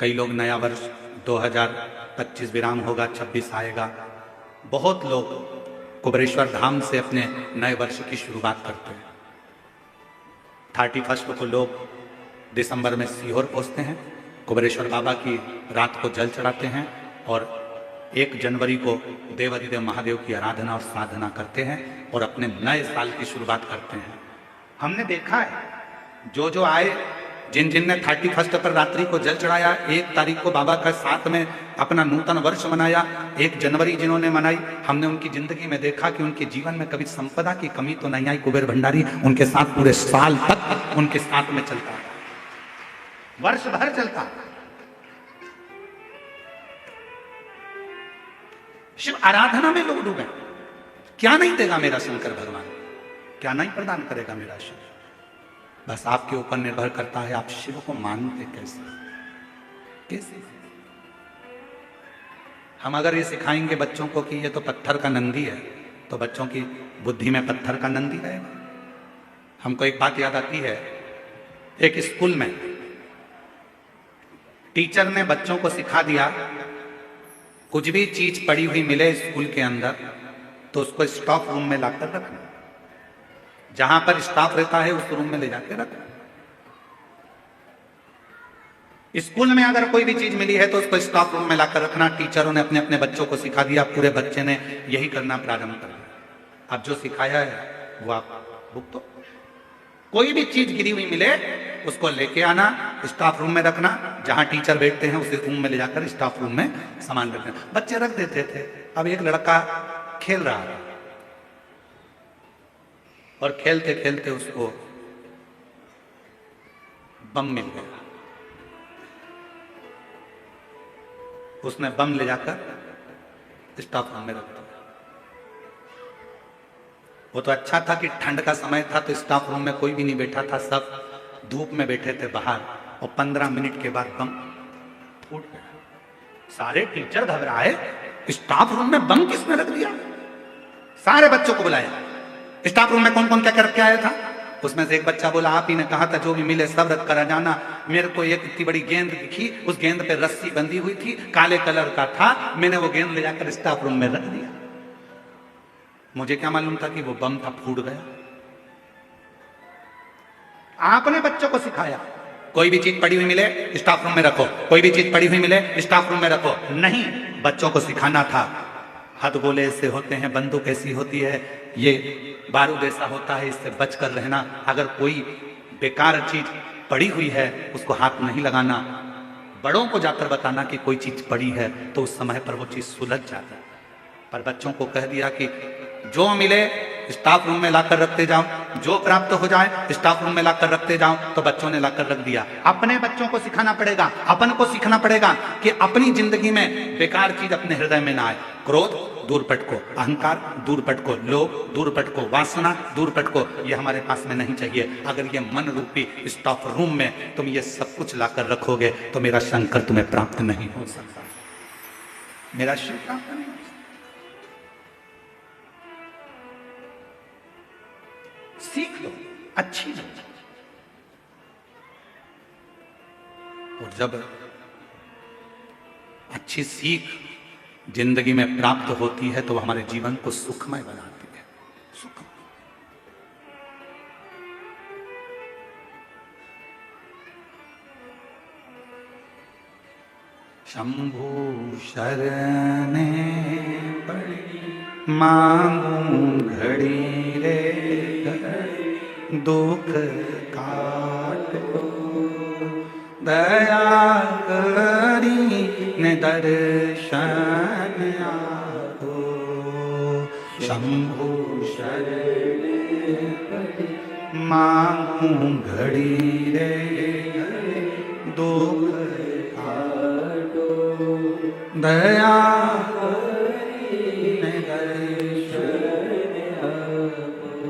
कई लोग नया वर्ष 2025 विराम होगा, 26 आएगा। बहुत लोग कुबेरेश्वर धाम से अपने नए वर्ष की शुरुआत करते हैं। 31 को लोग दिसंबर में सीहोर पहुंचते हैं, कुबेरेश्वर बाबा की रात को जल चढ़ाते हैं और 1 जनवरी को देवाधिदेव महादेव की आराधना और साधना करते हैं और अपने नए साल की शुरुआत करते हैं। हमने देखा है जो जो आए, जिन जिन ने 31 पर रात्रि को जल चढ़ाया, 1 तारीख को बाबा का साथ में अपना नूतन वर्ष मनाया, 1 जनवरी जिन्होंने मनाई, हमने उनकी जिंदगी में देखा कि उनके जीवन में कभी संपदा की कमी तो नहीं आई। कुबेर भंडारी उनके साथ पूरे साल तक उनके साथ में चलता, वर्ष भर चलता। शिव आराधना में लोग डूबे। क्या नहीं देगा मेरा शंकर भगवान, क्या नहीं प्रदान करेगा मेरा शिव। बस आपके ऊपर निर्भर करता है आप शिव को मानते कैसे कैसे। हम अगर ये सिखाएंगे बच्चों को कि ये तो पत्थर का नंदी है, तो बच्चों की बुद्धि में पत्थर का नंदी रहेगा। हमको एक बात याद आती है, एक स्कूल में टीचर ने बच्चों को सिखा दिया कुछ भी चीज पड़ी हुई मिले स्कूल के अंदर तो उसको स्टॉक रूम में लाकर रखना, जहां पर स्टाफ रहता है उस रूम में ले जाकर रखना। स्कूल में अगर कोई भी चीज मिली है तो उसको स्टाफ रूम में लाकर रखना। टीचरों ने अपने अपने बच्चों को सिखा दिया, पूरे बच्चे ने यही करना प्रारंभ कर दिया। अब जो सिखाया है वो आप भुगतो। कोई भी चीज गिरी हुई मिले उसको लेके आना, स्टाफ रूम में रखना, जहां टीचर बैठते हैं उसी रूम में ले जाकर स्टाफ रूम में सामान रखना। बच्चे रख देते थे। अब एक लड़का खेल रहा था और खेलते खेलते उसको बम मिल गया। उसने बम ले जाकर स्टाफ रूम में रख दिया। वो तो अच्छा था कि ठंड का समय था तो स्टाफ रूम में कोई भी नहीं बैठा था, सब धूप में बैठे थे बाहर, और 15 मिनट के बाद बम फूट गया। सारे टीचर घबराए, स्टाफ रूम में बम किसने रख दिया। सारे बच्चों को बुलाया, स्टाफ रूम में कौन कौन क्या करके आया था। उसमें से एक बच्चा बोला आप ही ने कहा था जो भी मिले सब रख कर आ जाना। मेरे को एक इतनी बड़ी गेंद दिखी, उस गेंद पे रस्सी बंधी हुई थी, काले कलर का था, मैंने वो गेंद ले जाकर स्टाफ रूम में रख दिया। मुझे क्या मालूम था कि वो बम था, फूट गया। आपने बच्चों को सिखाया कोई भी चीज पड़ी हुई मिले स्टाफ रूम में रखो, कोई भी चीज पड़ी हुई मिले स्टाफ रूम में रखो। नहीं, बच्चों को सिखाना था हाथ गोले ऐसे होते हैं, बंदूक ऐसी होती है, ये बारूद ऐसा होता है, इससे बचकर रहना। अगर कोई बेकार चीज पड़ी हुई है उसको हाथ नहीं लगाना। बड़ों को जाकर बताना कि कोई चीज पड़ी है तो उस समय पर वो चीज सुलझ जाती है। पर बच्चों को कह दिया कि जो मिले स्टाफ रूम में लाकर रखते जाओ, जो प्राप्त हो जाए स्टाफ रूम में लाकर रखते जाओ। तो बच्चों ने लाकर रख दिया। अपने बच्चों को सिखाना पड़ेगा, अपन को सीखना पड़ेगा कि अपनी जिंदगी में बेकार चीज अपने हृदय में ना आए। क्रोध दूर पटको, अहंकार दूर पटको, लोभ दूर पटको, वासना दूर पटको, ये हमारे पास में नहीं चाहिए। अगर ये मन रूपी स्टाफ रूम में तुम ये सब कुछ लाकर रखोगे तो मेरा शंकर तुम्हें प्राप्त नहीं हो सकता, मेरा शिव प्राप्त नहीं हो सकता। सीख लो, अच्छी लो। और जब अच्छी सीख जिंदगी में प्राप्त होती है तो हमारे जीवन को सुखमय बनाती है। सुखमय। शंभु शरणे पड़ी मांगू घड़ी रे, दुख काटो दया करी ने दर्शन आपो। शंभु शरणे पड़ी मांगू घड़ी रे, दुख काटो दया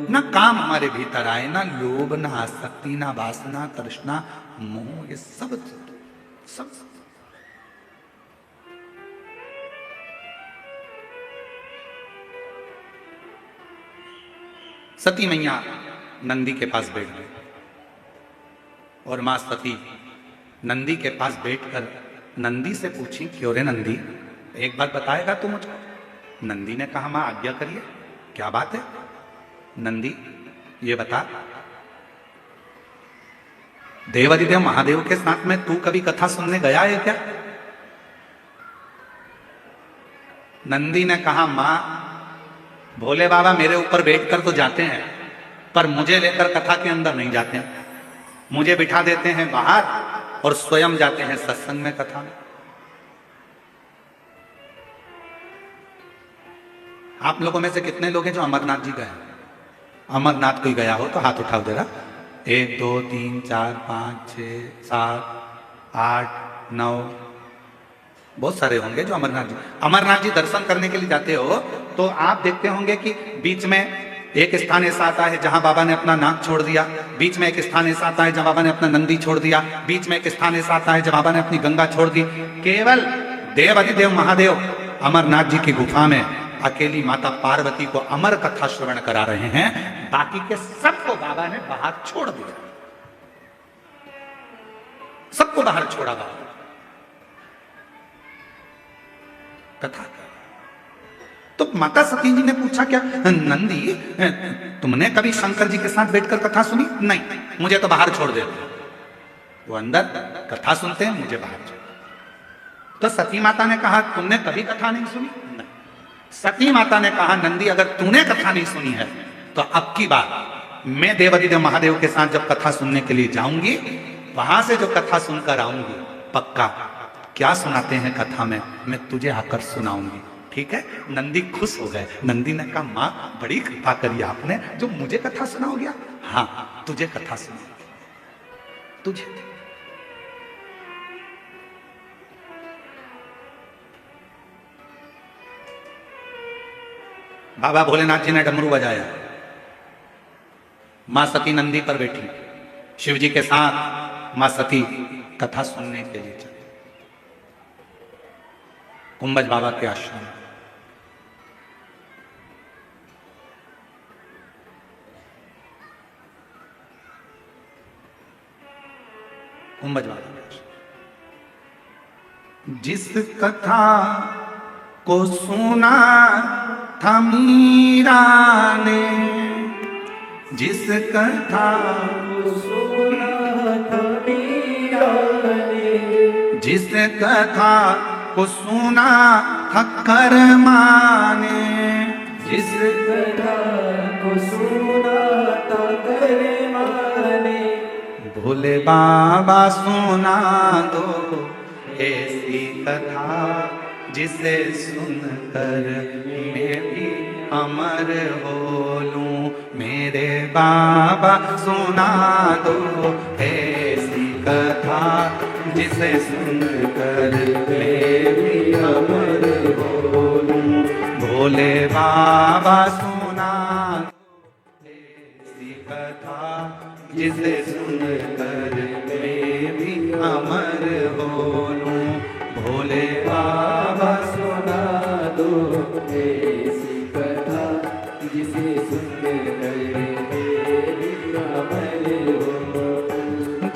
ना। काम हमारे भीतर आए, ना लोभ, ना आसक्ति, ना वासना, तृष्णा, मोह, ये सब सब सती मैया नंदी के पास बैठ गई और मां सती नंदी के पास बैठकर नंदी से पूछी, क्यों रे नंदी, एक बात बताएगा तू मुझको। नंदी ने कहा मां आज्ञा करिए, क्या बात है। नंदी ये बता, देवाधिदेव महादेव के साथ में तू कभी कथा सुनने गया है क्या। नंदी ने कहा, मां, भोले बाबा मेरे ऊपर बैठकर तो जाते हैं, पर मुझे लेकर कथा के अंदर नहीं जाते हैं। मुझे बिठा देते हैं बाहर और स्वयं जाते हैं सत्संग में, कथा में। आप लोगों में से कितने लोग हैं जो अमरनाथ जी गए? अमरनाथ कोई गया हो तो हाथ उठाओ जरा। 1 2 3 4 5 6 7 8 9, बहुत सारे होंगे जो अमरनाथ जी दर्शन करने के लिए जाते हो। तो आप देखते होंगे कि बीच में एक स्थान ऐसा आता है जहां बाबा ने अपना नाक छोड़ दिया, बीच में एक स्थान ऐसा आता है जहां बाबा ने अपना नंदी छोड़ दिया, बीच में एक स्थान ऐसा आता है जहां बाबा ने अपनी गंगा छोड़ दी। केवल देव अधिदेव महादेव अमरनाथ जी की गुफा में अकेली माता पार्वती को अमर कथा श्रवण करा रहे हैं, बाकी के सबको बाबा ने बाहर छोड़ दिया, सबको बाहर छोड़ा बाबा कथा। तो माता सती जी ने पूछा, क्या नंदी तुमने कभी शंकर जी के साथ बैठकर कथा सुनी? नहीं, मुझे तो बाहर छोड़ देते, वो अंदर कथा सुनते हैं, मुझे बाहर छोड़। तो सती माता ने कहा, तुमने कभी कथा नहीं सुनी? नहीं। सती माता ने कहा, नंदी अगर तूने कथा नहीं सुनी है तो अब की बार मैं देवाधिदेव महादेव के साथ जब कथा सुनने के लिए जाऊंगी, वहां से जो कथा सुनकर आऊंगी, पक्का क्या सुनाते हैं कथा में, मैं तुझे आकर सुनाऊंगी, ठीक है? नंदी खुश हो गए। नंदी ने कहा, मां, बड़ी कृपा करी आपने, जो मुझे कथा सुनाओगे? हाँ, तुझे कथा सुनाऊंगी, तुझे। बाबा भोलेनाथ जी ने डमरू बजाया, मां सती नंदी पर बैठी, शिव जी के साथ मां सती कथा सुनने के लिए चली कुंभज बाबा के आश्रम। कुंभज बाबा के आश्रम। जिस कथा को सुना था मीरा ने, जिस कथा को सुना था मीरा ने, जिस कथा को सुना था कर्मा ने, जिस कथा को सुना था कर्मा ने, भोले बाबा सुना दो ऐसी कथा जिसे सुनकर मैं भी अमर हो लूं। मेरे बाबा सुना दो ऐसी कथा जिसे सुनकर मैं भी अमर हो लूं। भोले बाबा सुना दो ऐसी कथा जिसे सुनकर मैं भी अमर हो लूं। भोले बाबा सुना दो ऐसी कथा जिसे सुनकर मेरी अमर हो,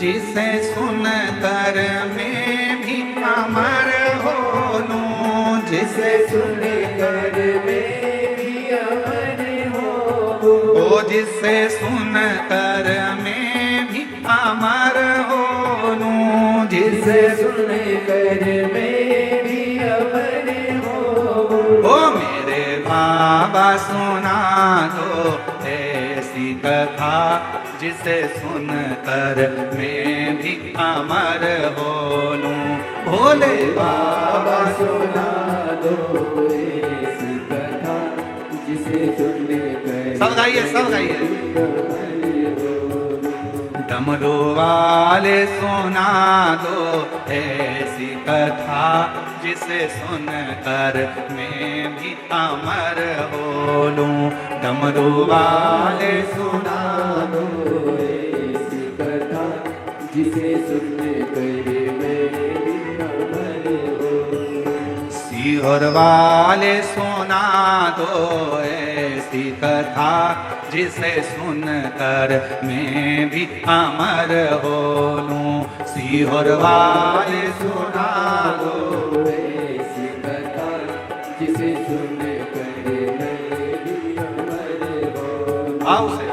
जिसे सुनकर मैं भी अमर हो लूं। जिसे सुनकर मैं भी अमर हो, ओ जिसे सुनकर मैं भी अमर हो लूं। जिसे सुनकर मैं भी अमर हो, ओ मेरे बाबा सुना दो ऐसी कथा जिसे सुनकर मैं भी अमर हो लूं। भोले बाबा सुना दो ऐसी कथा जिसे सुनकर सब गाइए, सब गाइए। डमरू वाले सुना दो ऐसी कथा जिसे सुनकर मैं भी अमर हो लूं। डमरू वाले सुना दो ऐसी कथा जिसे सुनकर मैं भी अमर हो, सीहोर वाले सुना दो ऐसी कथा जिसे सुनकर मैं भी अमर हो लूं। सीहोर वाले सुना दो ऐसी कथा जिसे सुनकर मैं भी अमर हो। आओ से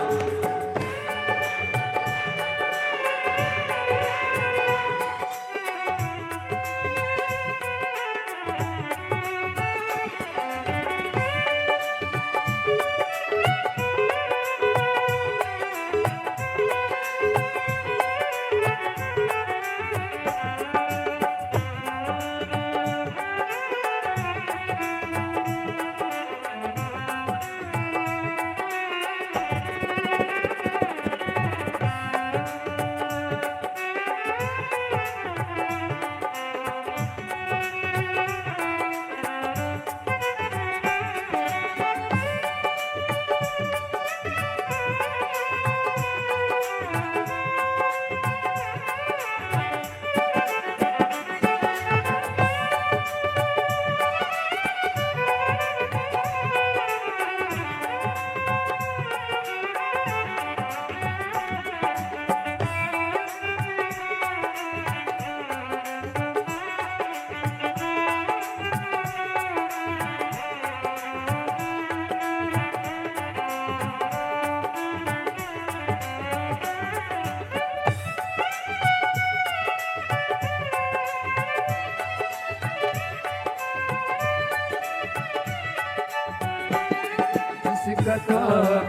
कथा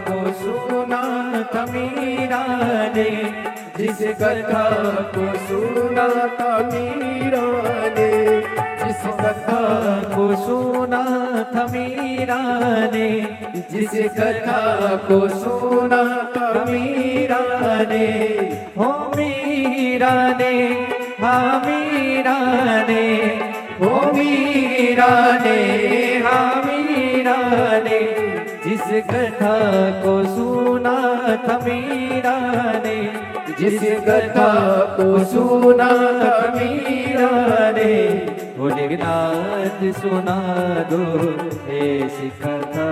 को सुना था मीरा ने, जिस कथा को सुना था मीरा ने, जिस कथा को सुना था मीरा ने, जिस कथा को सुना था मीरा ने, हो मीरा ने, हाँ मीरा ने, हो मीरा ने, हाँ मीरा ने, जिस कथा को सुना था मीरा ने, जिस कथा को सुना था मीरा ने, भोलेनाथ सुना दो ऐसी कथा,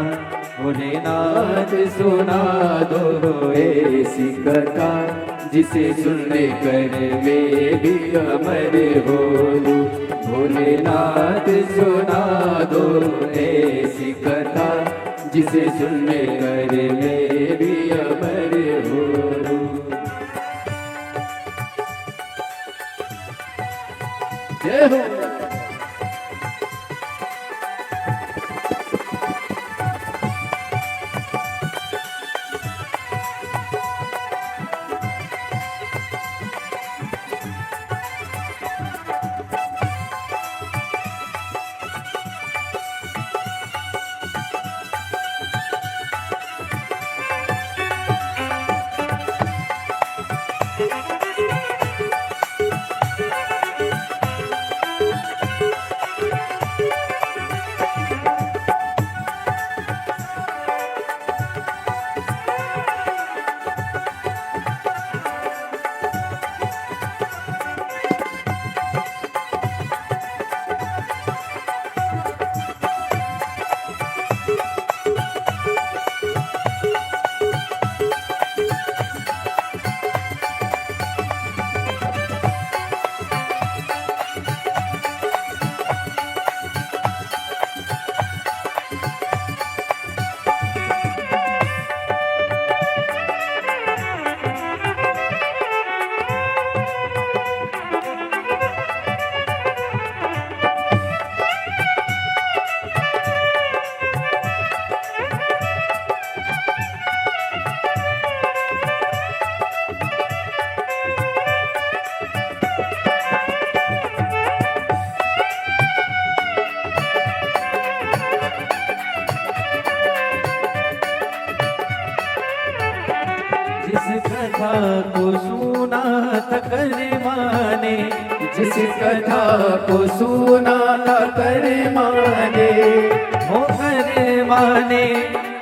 भोलेनाथ सुना दो ऐसी कथा, जिसे सुनने कर मैं भी अमर हो लूं। भोलेनाथ सुना दो ऐसी कथा, जिसे सुनने कर मैं भी अमर हो लूं। जय हो। कथा को सुना था करमाने, जिस कथा को सुना था करमाने, हो करमाने,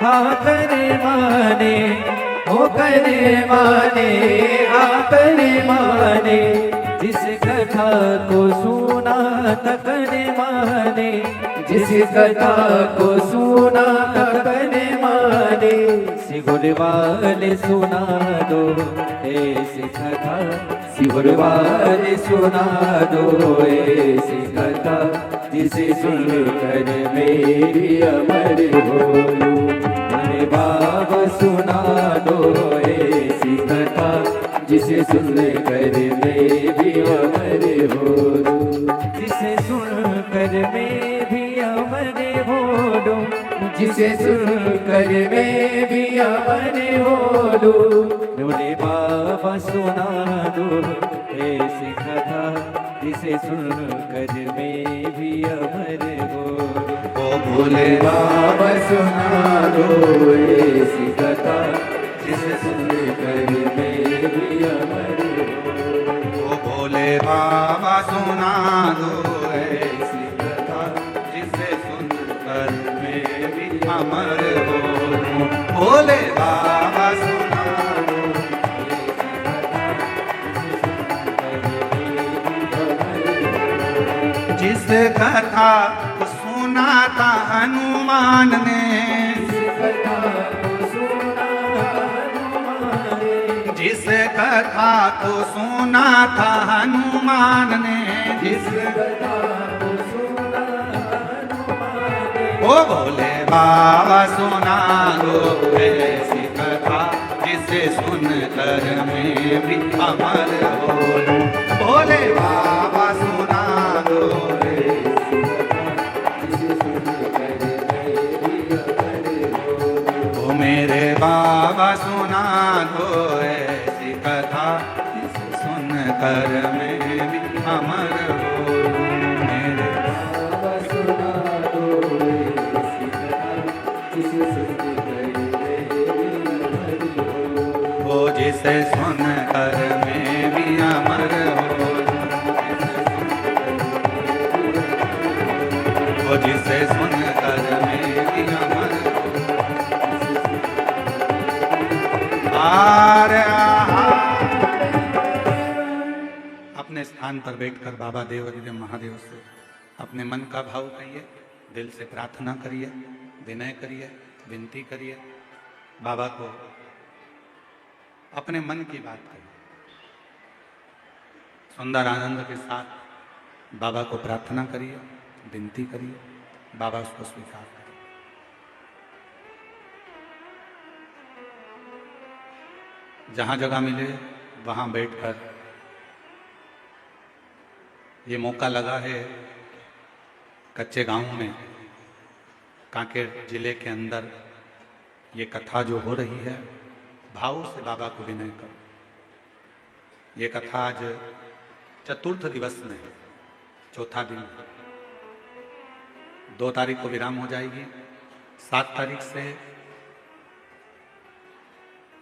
हाँ करमाने, हो करमाने, हाँ करमाने, जिस कथा को सुना था करमाने, जिस कथा को सुना था करमाने, सिगुर वाले सुना दो ऐसी कथा, सिगुर वाले सुना दो ऐसी कथा, जिसे सुनकर मेरी अमर हो लूं। अरे बाबा सुना दो ऐसी कथा, जिसे सुनकर मैं भी अमर हो लूं। जिसे सुनकर मैं भी अमर हो लूं, जिसे सुनकर मैं भी अमर हो लूं। भोले बाबा सुना दो ऐसी कथा, जिसे सुनकर मैं भी अमर हो लूं। ओ भोले बाबा सुना दो ऐसी कथा, जिसे सुनकर मैं भी अमर हो लूं। ओ भोले बाबा सुना दो ऐसी कथा, जिसे सुनकर मैं भी अमर हो लूं। भोले बाबा सुना दो जिस कथा को सुना था हनुमान ने, जिस कथा को सुना था हनुमान ने, जिस कथा को सुना हनुमान ने, ओ भोले बाबा सुना दो ऐसी कथा, जिसे सुनकर मैं भी अमर हो लूं। भोले बाबा सुना दो ऐसी कथा, जिसे सुनकर मैं भी अमर हो लूं। बाबा सुना दो ऐसी कथा जिसे सुन कर मैं भी अमर हो। मेरे बाबा सुना दो ऐसी कथा जिसे सुन कर मैं भी अमर हो। वो जिसे सुन कर मैं भी अमर हो। वो जिसे सुन कर मैं भी अमर हो। अपने स्थान पर बैठकर बाबा देव अधिदेव महादेव से अपने मन का भाव कहिए, दिल से प्रार्थना करिए, विनय करिए, विनती करिए, बाबा को अपने मन की बात करिए। सुंदर आनंद के साथ बाबा को प्रार्थना करिए, विनती करिए, बाबा उसको स्वीकार करिए। जहां जगह मिले वहां बैठकर, ये मौका लगा है कच्चे गांव में, कांकेर जिले के अंदर ये कथा जो हो रही है, भाव से बाबा को विनय करो। ये कथा आज चतुर्थ दिवस में है, चौथा दिन है। 2 तारीख को विराम हो जाएगी। 7 तारीख से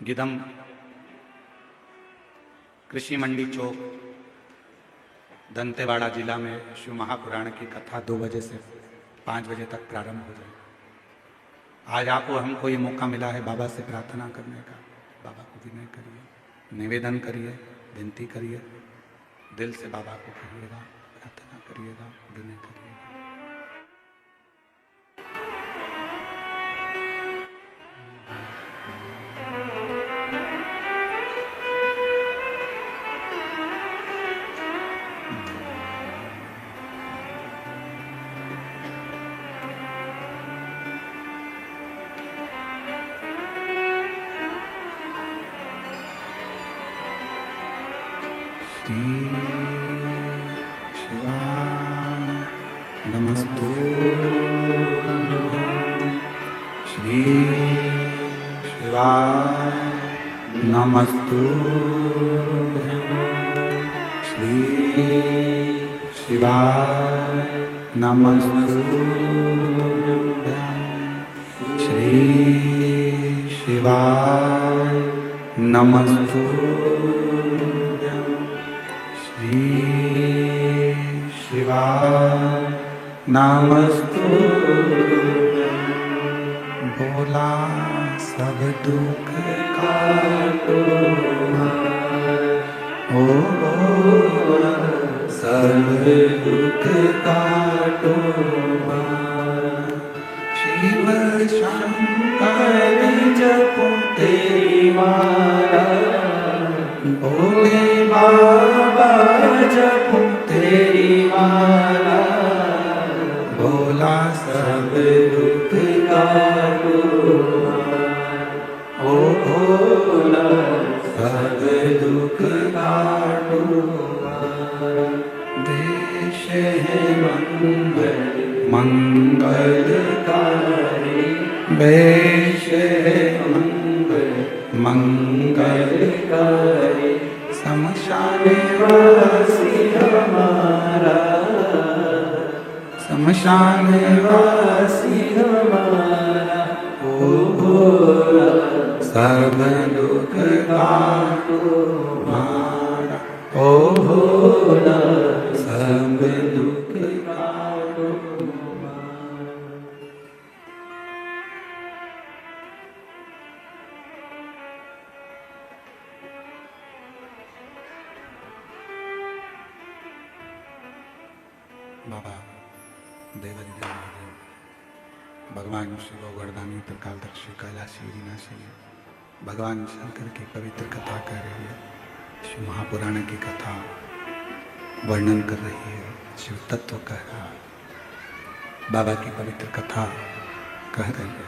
गिदम कृषि मंडी चौक दंतेवाड़ा जिला में शिव महापुराण की कथा 2 बजे से 5 बजे तक प्रारंभ हो जाएगी। आज आपको हमको ये मौका मिला है बाबा से प्रार्थना करने का। बाबा को विनय करिए, निवेदन करिए, विनती करिए, दिल से बाबा को कहिएगा, प्रार्थना करिएगा, विनय करिएगा। नमस्तु श्री शिवाय, नमस्तु श्री शिवाय, नमस्तु श्री शिवाय, नमस्तु श्री शिवाय, नमस्तु। बोला सब दुख काटो, ओ सब दुख काटो। शिव शंकर जपो तेरी माला, भोले बाबा जपो तेरी माला। भोला सब दुख काटो, ओ भोला सब दुख काटो। देश है मंगलकारी, वेश है मंगलकारी। शमशान वासी हमारा, शमशान वासी हमारा। ओ भोला सब दुख काटो हमारा, ओ भोला सब दुख काटो हमारा। बाबा देवाधिदेव महादेव, भगवान शिव गोवर्धनी त्रिकालदर्शी कैलाशी विनाशी, भगवान शंकर की पवित्र कथा कह रही है, शिव महापुराण की कथा वर्णन कर रही है, शिव तत्व कह रहा है, बाबा की पवित्र कथा कह रही है।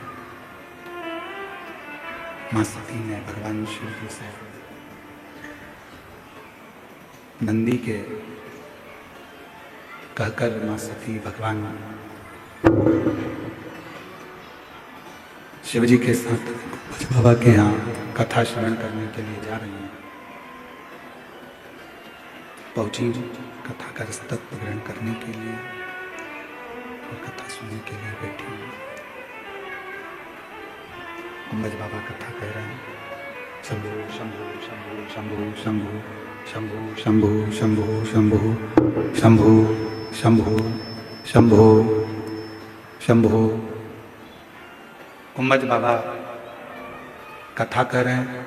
माँ सती ने भगवान शिव जी से नंदी के कहकर माँ सती भगवान शिव जी के साथ बाबा के यहाँ कथा श्रवण करने के लिए जा रही हैं। पहुंची कथा का रसतत्व ग्रहण करने के लिए और कथा सुनने के लिए बैठी हुई। कुंभज बाबा कथा कह रहे हैं, शंभु शंभु शंभु शंभु शंभु शंभु शंभु शंभु शंभु शंभु शंभु शंभु। कुंभज बाबा कथा कर रहे हैं।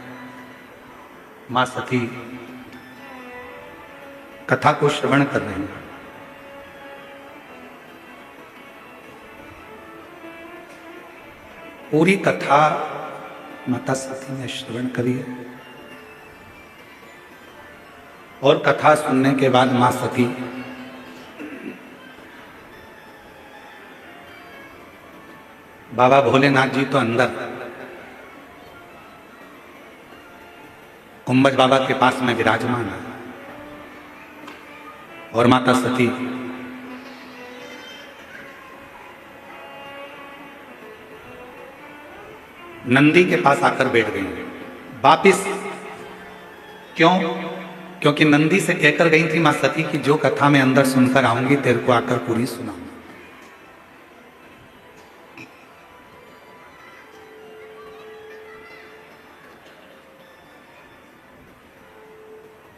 मां सती कथा को श्रवण कर रहे हैं। पूरी कथा माता सती ने श्रवण करी है और कथा सुनने के बाद मां सती बाबा भोलेनाथ जी तो अंदर कुंभज बाबा के पास में विराजमान है और माता सती नंदी के पास आकर बैठ गई वापिस। क्यों? क्योंकि नंदी से कहकर गई थी मां सती की जो कथा मैं अंदर सुनकर आऊंगी तेरे को आकर पूरी सुनाऊंगी।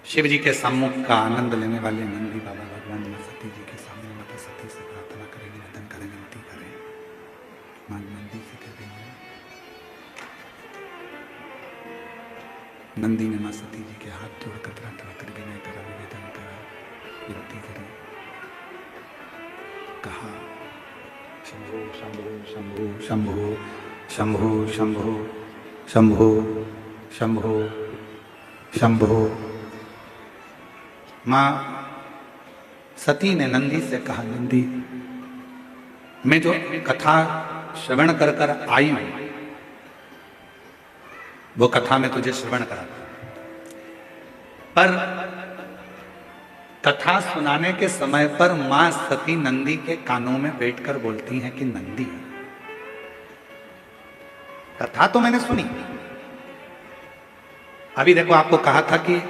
शिव जी के सम्मुख का आनंद लेने वाले नंदी बाबा भगवान मां सती जी के सामने माता सती से प्रार्थना करें, निवेदन करें, विनती करें। मां नंदी से कह रही है, नंदी ने मां सती जी के हाथ जोड़कर प्रार्थना कर विनय करा, निवेदन करा, विनती करी, कहा शंभु शंभु शंभु शंभु शंभु शंभु शंभु शंभु शंभु। मां सती ने नंदी से कहा, नंदी मैं जो कथा श्रवण कर कर आई हूं वो कथा में तुझे श्रवण करा, पर कथा सुनाने के समय पर मां सती नंदी के कानों में बैठकर बोलती हैं कि नंदी कथा तो मैंने सुनी। अभी देखो आपको कहा था कि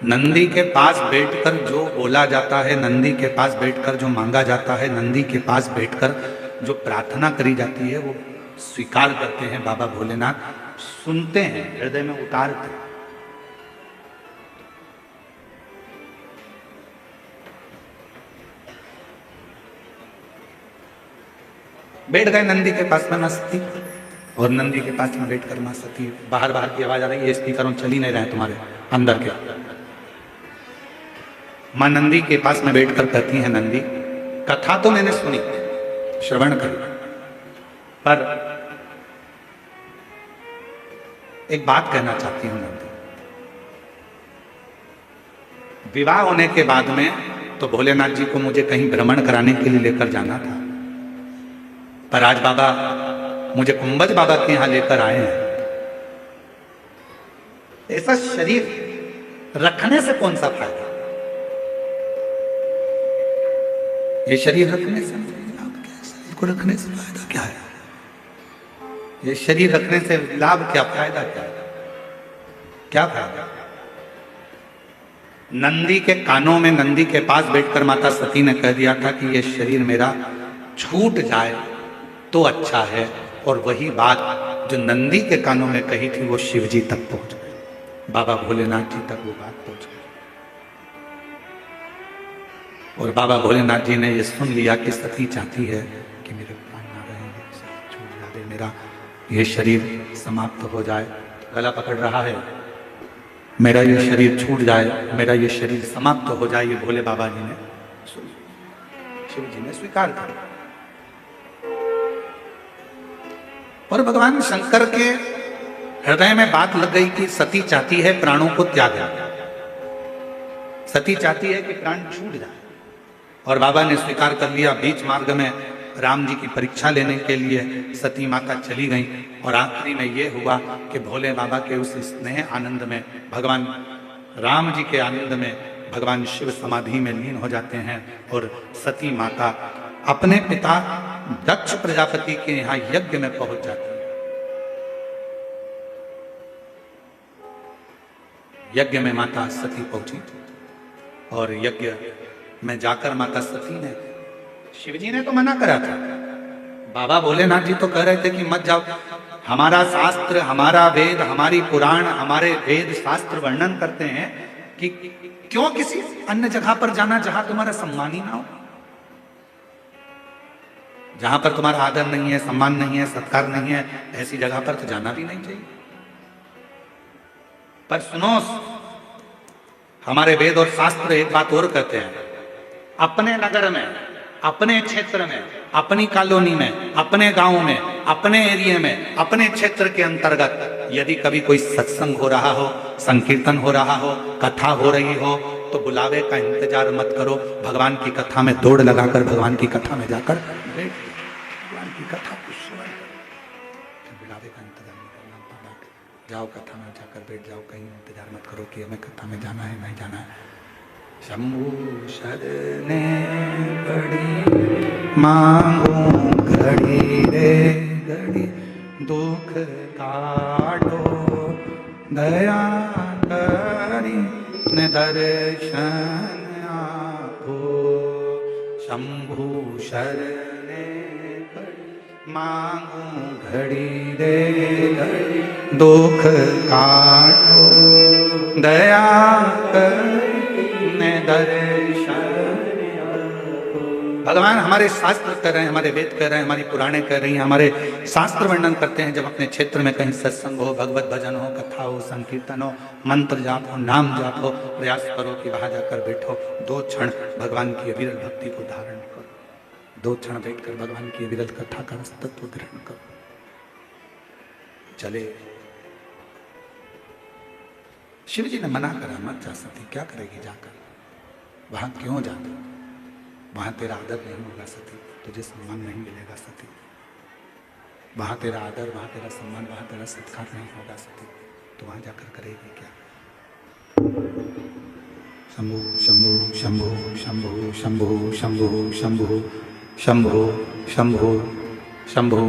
नंदी के पास बैठकर जो बोला जाता है, नंदी के पास बैठकर जो मांगा जाता है, नंदी के पास बैठकर जो प्रार्थना करी जाती है वो स्वीकार करते हैं बाबा भोलेनाथ, सुनते हैं, हृदय में उतारते हैं। बैठ गए नंदी के पास में मां सती और नंदी के पास में बैठकर मां सती बाहर बाहर की आवाज आ रही है, स्पीकरों चल ही नहीं रहे तुम्हारे अंदर के। मां नंदी के पास में बैठकर कहती है, नंदी कथा तो मैंने सुनी, श्रवण करी, पर एक बात कहना चाहती हूं नंदी। विवाह होने के बाद में तो भोलेनाथ जी को मुझे कहीं भ्रमण कराने के लिए लेकर जाना था, पर आज बाबा मुझे कुंभज बाबा के यहां लेकर आए हैं। ऐसा शरीर रखने से कौन सा फायदा? ये शरीर रखने से लाभ क्या है? शरीर को रखने से फायदा क्या है? ये शरीर रखने से लाभ क्या, फायदा क्या? क्या फायदा? नंदी के कानों में, नंदी के पास बैठकर माता सती ने कह दिया था कि ये शरीर मेरा छूट जाए तो अच्छा है, और वही बात जो नंदी के कानों में कही थी वो शिव जी तक पहुंच गई, बाबा भोलेनाथ जी तक वो बात पहुंच गई। और बाबा भोलेनाथ जी ने ये सुन लिया कि सती चाहती है कि मेरे प्राण ना रहे, छूट जाए, मेरा ये शरीर समाप्त हो जाए, गला पकड़ रहा है, मेरा ये शरीर छूट जाए, मेरा ये शरीर समाप्त हो जाए। ये भोले बाबा जी ने, शिव जी ने स्वीकार किया। और भगवान शंकर के हृदय में बात लग गई कि सती चाहती है प्राणों को त्याग, सती चाहती है कि प्राण छूट जाए, और बाबा ने स्वीकार कर लिया। बीच मार्ग में राम जी की परीक्षा लेने के लिए सती माता चली गई, और आखिरी में ये हुआ कि भोले बाबा के उस स्नेह आनंद में, भगवान राम जी के आनंद में भगवान शिव समाधि में लीन हो जाते हैं, और सती माता अपने पिता दक्ष प्रजापति के यहाँ यज्ञ में पहुंच जाती है। यज्ञ में माता सती पहुंची और यज्ञ में जाकर माता सती ने, शिवजी ने तो मना करा था, बाबा भोलेनाथ जी तो कह रहे थे कि मत जाओ, हमारा शास्त्र, हमारा वेद, हमारी पुराण, हमारे वेद शास्त्र वर्णन करते हैं कि क्यों किसी अन्य जगह पर जाना जहां तुम्हारा सम्मान ही ना हो, जहां पर तुम्हारा आदर नहीं है, सम्मान नहीं है, सत्कार नहीं है, ऐसी जगह पर तो जाना भी नहीं चाहिए। पर सुनो, हमारे वेद और शास्त्र एक बात और कहते हैं, अपने नगर में, अपने क्षेत्र में, अपनी कॉलोनी में, अपने गांव में, अपने एरिया में, अपने क्षेत्र के अंतर्गत यदि कभी कोई सत्संग हो रहा हो, संकीर्तन हो रहा हो, कथा हो रही हो, तो बुलावे का इंतजार मत करो, भगवान की कथा में दौड़ लगाकर भगवान की कथा में जाकर बैठ, भगवान की कथा को श्रवण करो, बुलावे का इंतजार नहीं करना, जाओ कथा में जाकर बैठ जाओ, कहीं इंतजार मत करो कि हमें कथा में जाना है, नहीं जाना है। शंभु शरणे बड़ी मांगू घड़ी रे घड़ी, दुख काटो दया करी न दर्शन आपो। शंभु शरणे बड़ी मांगू घड़ी रे घड़ी, दुख काटो दया करी दर्शन। भगवान हमारे शास्त्र कह रहे हैं, हमारे वेद कह रहे हैं, हमारी पुराणे कह रही हैं, हमारे शास्त्र वर्णन करते हैं, जब अपने क्षेत्र में कहीं सत्संग हो, भगवत भजन हो, कथा हो, संकीर्तन हो, मंत्र जाप हो, नाम जाप हो, प्रयास करो कि वहां जाकर बैठो, 2 क्षण भगवान की अविरल भक्ति को धारण करो, 2 क्षण बैठकर भगवान की अविरल कथा का तत्व ग्रहण करो। चले, शिव जी ने मना करा, मत जा सती, क्या करेगी जाकर, वहां क्यों जाते, वहां तेरा आदर नहीं होगा सती, तुझे सम्मान नहीं मिलेगा सती, वहां तेरा आदर, वहां तेरा सम्मान, वहां तेरा सत्कार नहीं होगा सती, तो वहां जाकर करेगी क्या। शंभु शंभु शंभु शंभु शंभु शंभु शंभु शंभु शंभु शंभु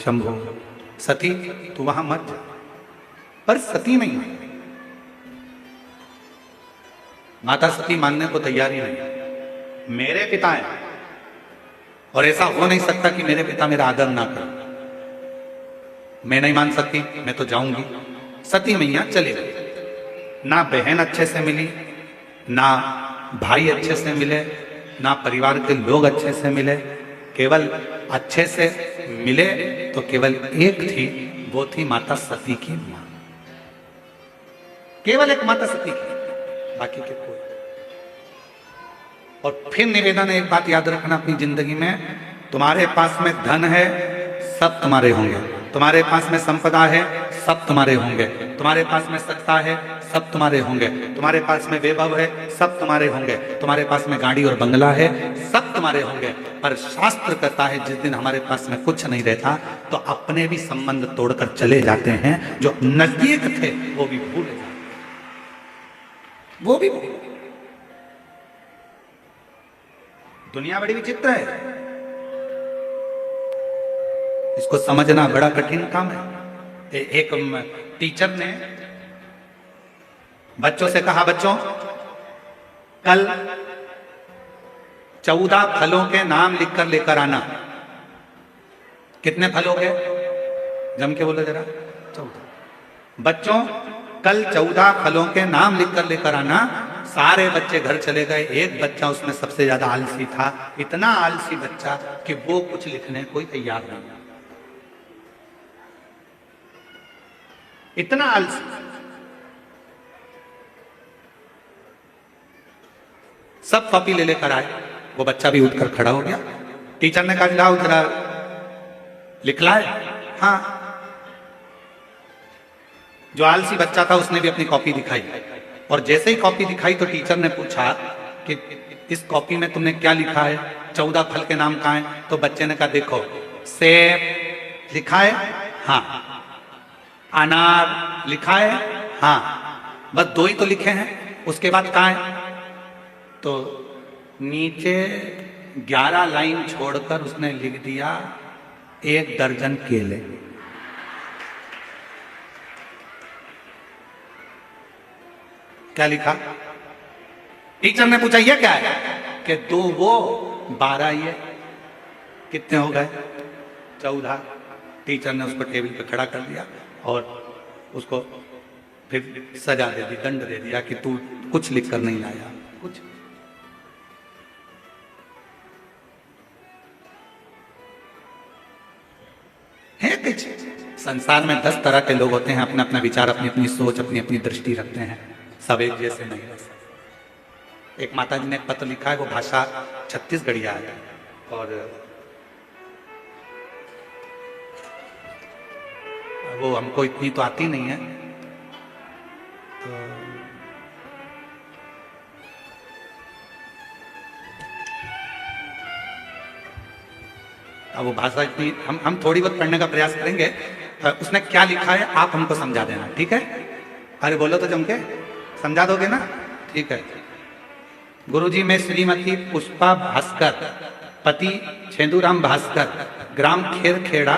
शंभु। सती तू वहां मत जा, पर सती नहीं, माता सती मानने को तैयार ही नहीं, मेरे पिता हैं और ऐसा हो नहीं सकता कि मेरे पिता मेरा आदर ना करें, मैं नहीं मान सकती, मैं तो जाऊंगी। सती मैया चली गई, ना बहन अच्छे से मिली, ना भाई अच्छे से मिले, ना परिवार के लोग अच्छे से मिले, केवल अच्छे से मिले तो केवल एक थी, वो थी माता सती की मां, केवल एक माता सती की, बाकी के कोई। और फिर निवेदन है, एक बात याद रखना अपनी जिंदगी में, तुम्हारे पास में धन है सब तुम्हारे होंगे, तुम्हारे पास में संपदा है सब तुम्हारे होंगे, तुम्हारे पास में सत्ता है सब तुम्हारे होंगे, तुम्हारे पास में वैभव है सब तुम्हारे होंगे, तुम्हारे पास में गाड़ी और बंगला है सब तुम्हारे होंगे, पर शास्त्र कहता है जिस दिन हमारे पास में कुछ नहीं रहता तो अपने भी संबंध तोड़कर चले जाते हैं, जो नजदीक थे वो भी भूल जाते, वो भी भूल। दुनिया बड़ी विचित्र है, इसको समझना बड़ा कठिन काम है। एक टीचर ने बच्चों से कहा, बच्चों कल 14 फलों के नाम लिखकर लेकर आना। कितने फल हो गए, जम के बोलो जरा। 14। बच्चों कल 14 फलों के नाम लिखकर लेकर आना। सारे बच्चे घर चले गए, एक बच्चा उसमें सबसे ज्यादा आलसी था, इतना आलसी बच्चा कि वो कुछ लिखने कोई तैयार नहीं, इतना आलसी। सब कॉपी ले लेकर आए, वो बच्चा भी उठकर खड़ा हो गया। टीचर ने कहा लाओ जरा लिख लाए। हाँ, जो आलसी बच्चा था उसने भी अपनी कॉपी दिखाई, और जैसे ही कॉपी दिखाई तो टीचर ने पूछा कि इस कॉपी में तुमने क्या लिखा है, 14 फल के नाम कहाँ हैं? तो बच्चे ने कहा देखो, सेब लिखा है, हाँ, अनार लिखा है, हाँ, बस 2 ही तो लिखे हैं, उसके बाद कहाँ है? तो नीचे 11 लाइन छोड़कर उसने लिख दिया 1 दर्जन केले। क्या लिखा? टीचर ने पूछा ये क्या है? कि 2 वो 12 ये। कितने हो गए? 14। टीचर ने उसको टेबल पे खड़ा कर दिया और उसको फिर सजा दे दी, दंड दे दिया कि तू कुछ लिख कर नहीं लाया। कुछ है कुछ। संसार में 10 तरह के लोग होते हैं, अपना अपना विचार, अपनी अपनी सोच, अपनी अपनी दृष्टि रखते हैं, सब एक जैसे नहीं रह सकते। एक माता जी ने एक पत्र लिखा है, वो भाषा छत्तीसगढ़िया है और वो हमको इतनी तो आती नहीं है, तो अब वो भाषा इतनी हम थोड़ी बहुत पढ़ने का प्रयास करेंगे। उसने क्या लिखा है आप हमको समझा देना, ठीक है? अरे बोलो तो जम के, समझा दोगे ना? ठीक है। गुरुजी, मैं श्रीमती पुष्पा भास्कर, पति छेदूराम भास्कर, ग्राम खेर खेड़ा,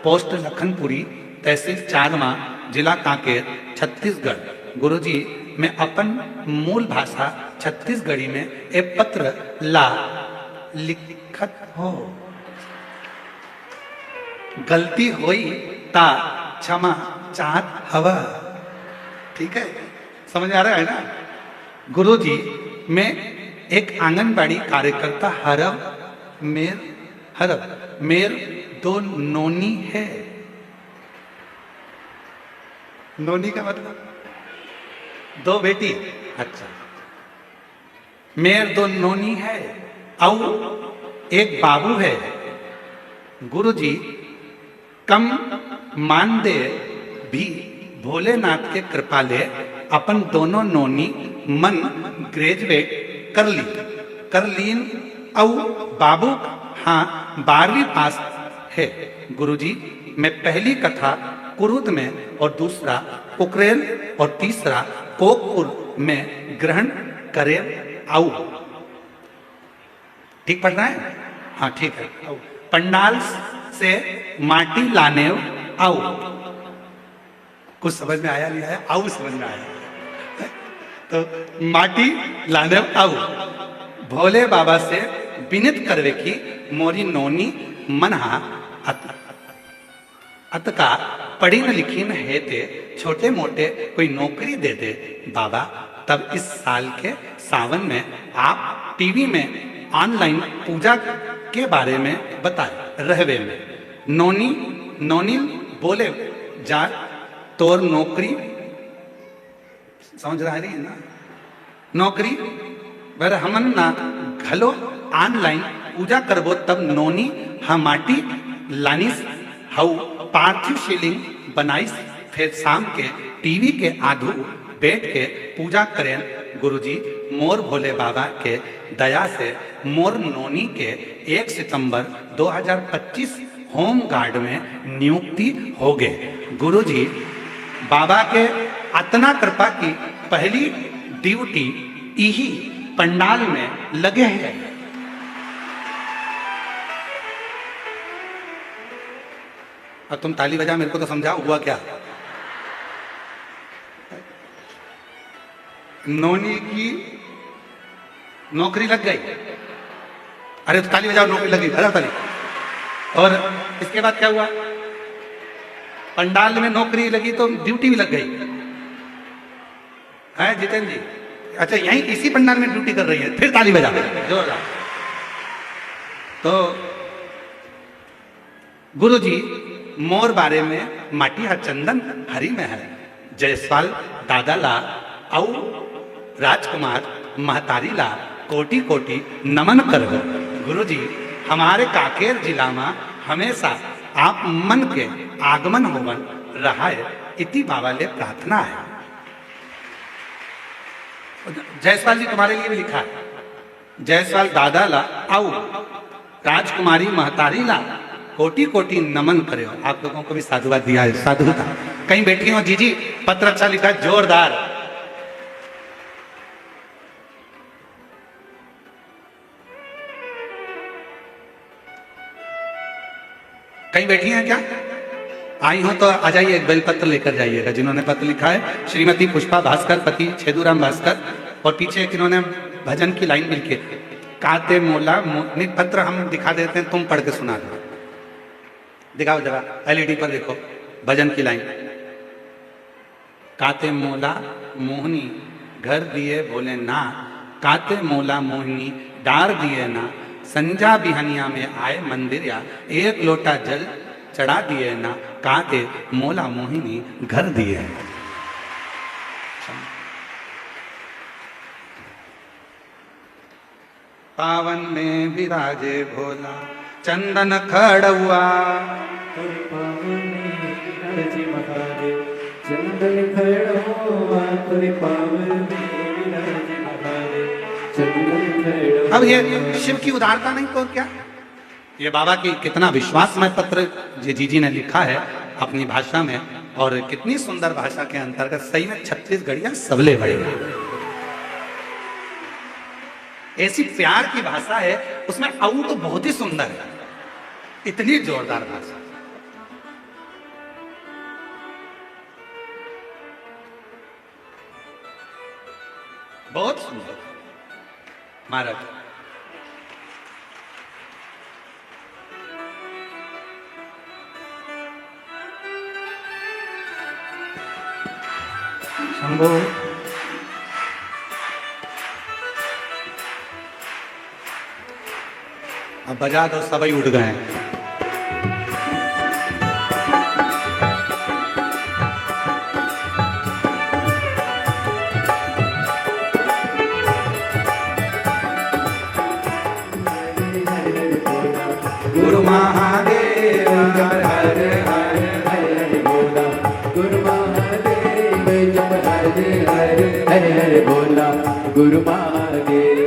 पोस्ट लखनपुरी, तहसील चारमा, जिला कांकेर, छत्तीसगढ़। गुरुजी, मैं अपन मूल भाषा छत्तीसगढ़ी में एक पत्र ला लिखत हो। गलती हुई ता क्षमा चाहत हवा। ठीक है, समझ आ रहा है ना? गुरुजी, मैं एक आंगनबाड़ी कार्यकर्ता हरब मेर 2 नोनी है। नोनी का मतलब 2 बेटी। अच्छा, मेर 2 नोनी है और एक बाबू है। गुरुजी, कम मान दे भी भोलेनाथ के कृपा ले अपन दोनों नोनी मन ग्रेजुएट कर लीन और बाबू हाँ 12वीं पास है। गुरुजी, मैं पहली कथा कुरुद में और दूसरा कुकरेल और तीसरा कोकपुर में ग्रहण करे आऊ। ठीक पढ़ रहा है? हाँ ठीक है। पंडाल से माटी लाने आओ। कुछ समझ में आया नहीं आया? आओ समझ में आया। तो माटी लाने आओ, भोले बाबा से विनित करवे की मोरी नोनी मनहा अतका पढ़ी न लिखी न है ते छोटे मोटे कोई नौकरी दे दे बाबा। तब इस साल के सावन में आप टीवी में ऑनलाइन पूजा के बारे में बताए रहवे में। नोनी बोले जा तोर नौकरी समझ रहा है ना? नौकरी बर हमन ना घलो ऑनलाइन पूजा करबो तब नोनी हम माटी लानिस हऊ पार्थिव शिवलिंग बनाइस, फिर शाम के टीवी के आधू बैठ के पूजा करें। गुरुजी, मोर भोले बाबा के दया से मोर नोनी के 1 सितंबर 2025 होम गार्ड में नियुक्ति हो गए। गुरुजी, बाबा के अतना कृपा की पहली ड्यूटी यही पंडाल में लगे हैं। और तुम ताली बजा, मेरे को तो समझाओ हुआ क्या? नोनी की नौकरी लग गई। अरे तो ताली बजाओ, नौकरी लगी, बजाओ ताली। और इसके बाद क्या हुआ? पंडाल में नौकरी लगी तो ड्यूटी भी लग गई है जितेंद्र जी। अच्छा, यहीं इसी पंडाल में ड्यूटी कर रही है, फिर ताली बजा जोरदार। तो गुरुजी, मोर बारे में माटी चंदन हरी में है। जयसवाल दादा ला और राजकुमार महतारी ला कोटि कोटि नमन कर। गुरुजी, हमारे कांकेर जिला में हमेशा आप मन के आगमन होवन रहा है, इति बाबा ले प्रार्थना है। जयसवाल जी तुम्हारे लिए भी लिखा है। जयसवाल दादा ला आओ राजकुमारी महतारी ला कोटि कोटि नमन करे। आप लोगों को भी साधुवाद दिया है, साधुता। कहीं बैठी हो जीजी, पत्र अच्छा लिखा, जोरदार। कहीं बैठी हैं क्या? आई हो तो आ जाइए, एक बेलपत्र लेकर जाइएगा। जिन्होंने पत्र लिखा है श्रीमती पुष्पा भास्कर, पति छेदूराम भास्कर, और पीछे एक इन्होंने भजन की लाइन मिलके काते मोला नहीं, पत्र हम दिखा देते हैं, तुम पढ़ के सुना दो। दिखाओ जरा, एलईडी पर देखो भजन की लाइन। काते मोला मोहनी घर दिए भोले ना, काते मोला मोहनी डार दिए ना, संजा बिहनिया में आए मंदिर या, एक लोटा जल चढ़ा दिए ना, काते मोला मोहिनी घर दिए। पावन में विराजे भोला चंदन खड़ुआ, चंदन खड़ुआ तुरे पावन में विराजे महादेव, चंदन खड़ुआ। अब ये शिव की उदारता नहीं तो क्या, ये बाबा की कितना विश्वासमय पत्र ये जीजी ने लिखा है अपनी भाषा में, और कितनी सुंदर भाषा के अंतर्गत सही में छत्तीसगढ़िया सबले बढ़ेगा। ऐसी प्यार की भाषा है, उसमें आऊ तो बहुत ही सुंदर है, इतनी जोरदार भाषा। बहुत सुंदर महाराज। शंभो अब बजा दो, सभी उठ गए। गुरु महादेव हर हर हर हर बोला, गुरु महादेव जप हरे हरे हरे हरे बोला, गुरु महादेव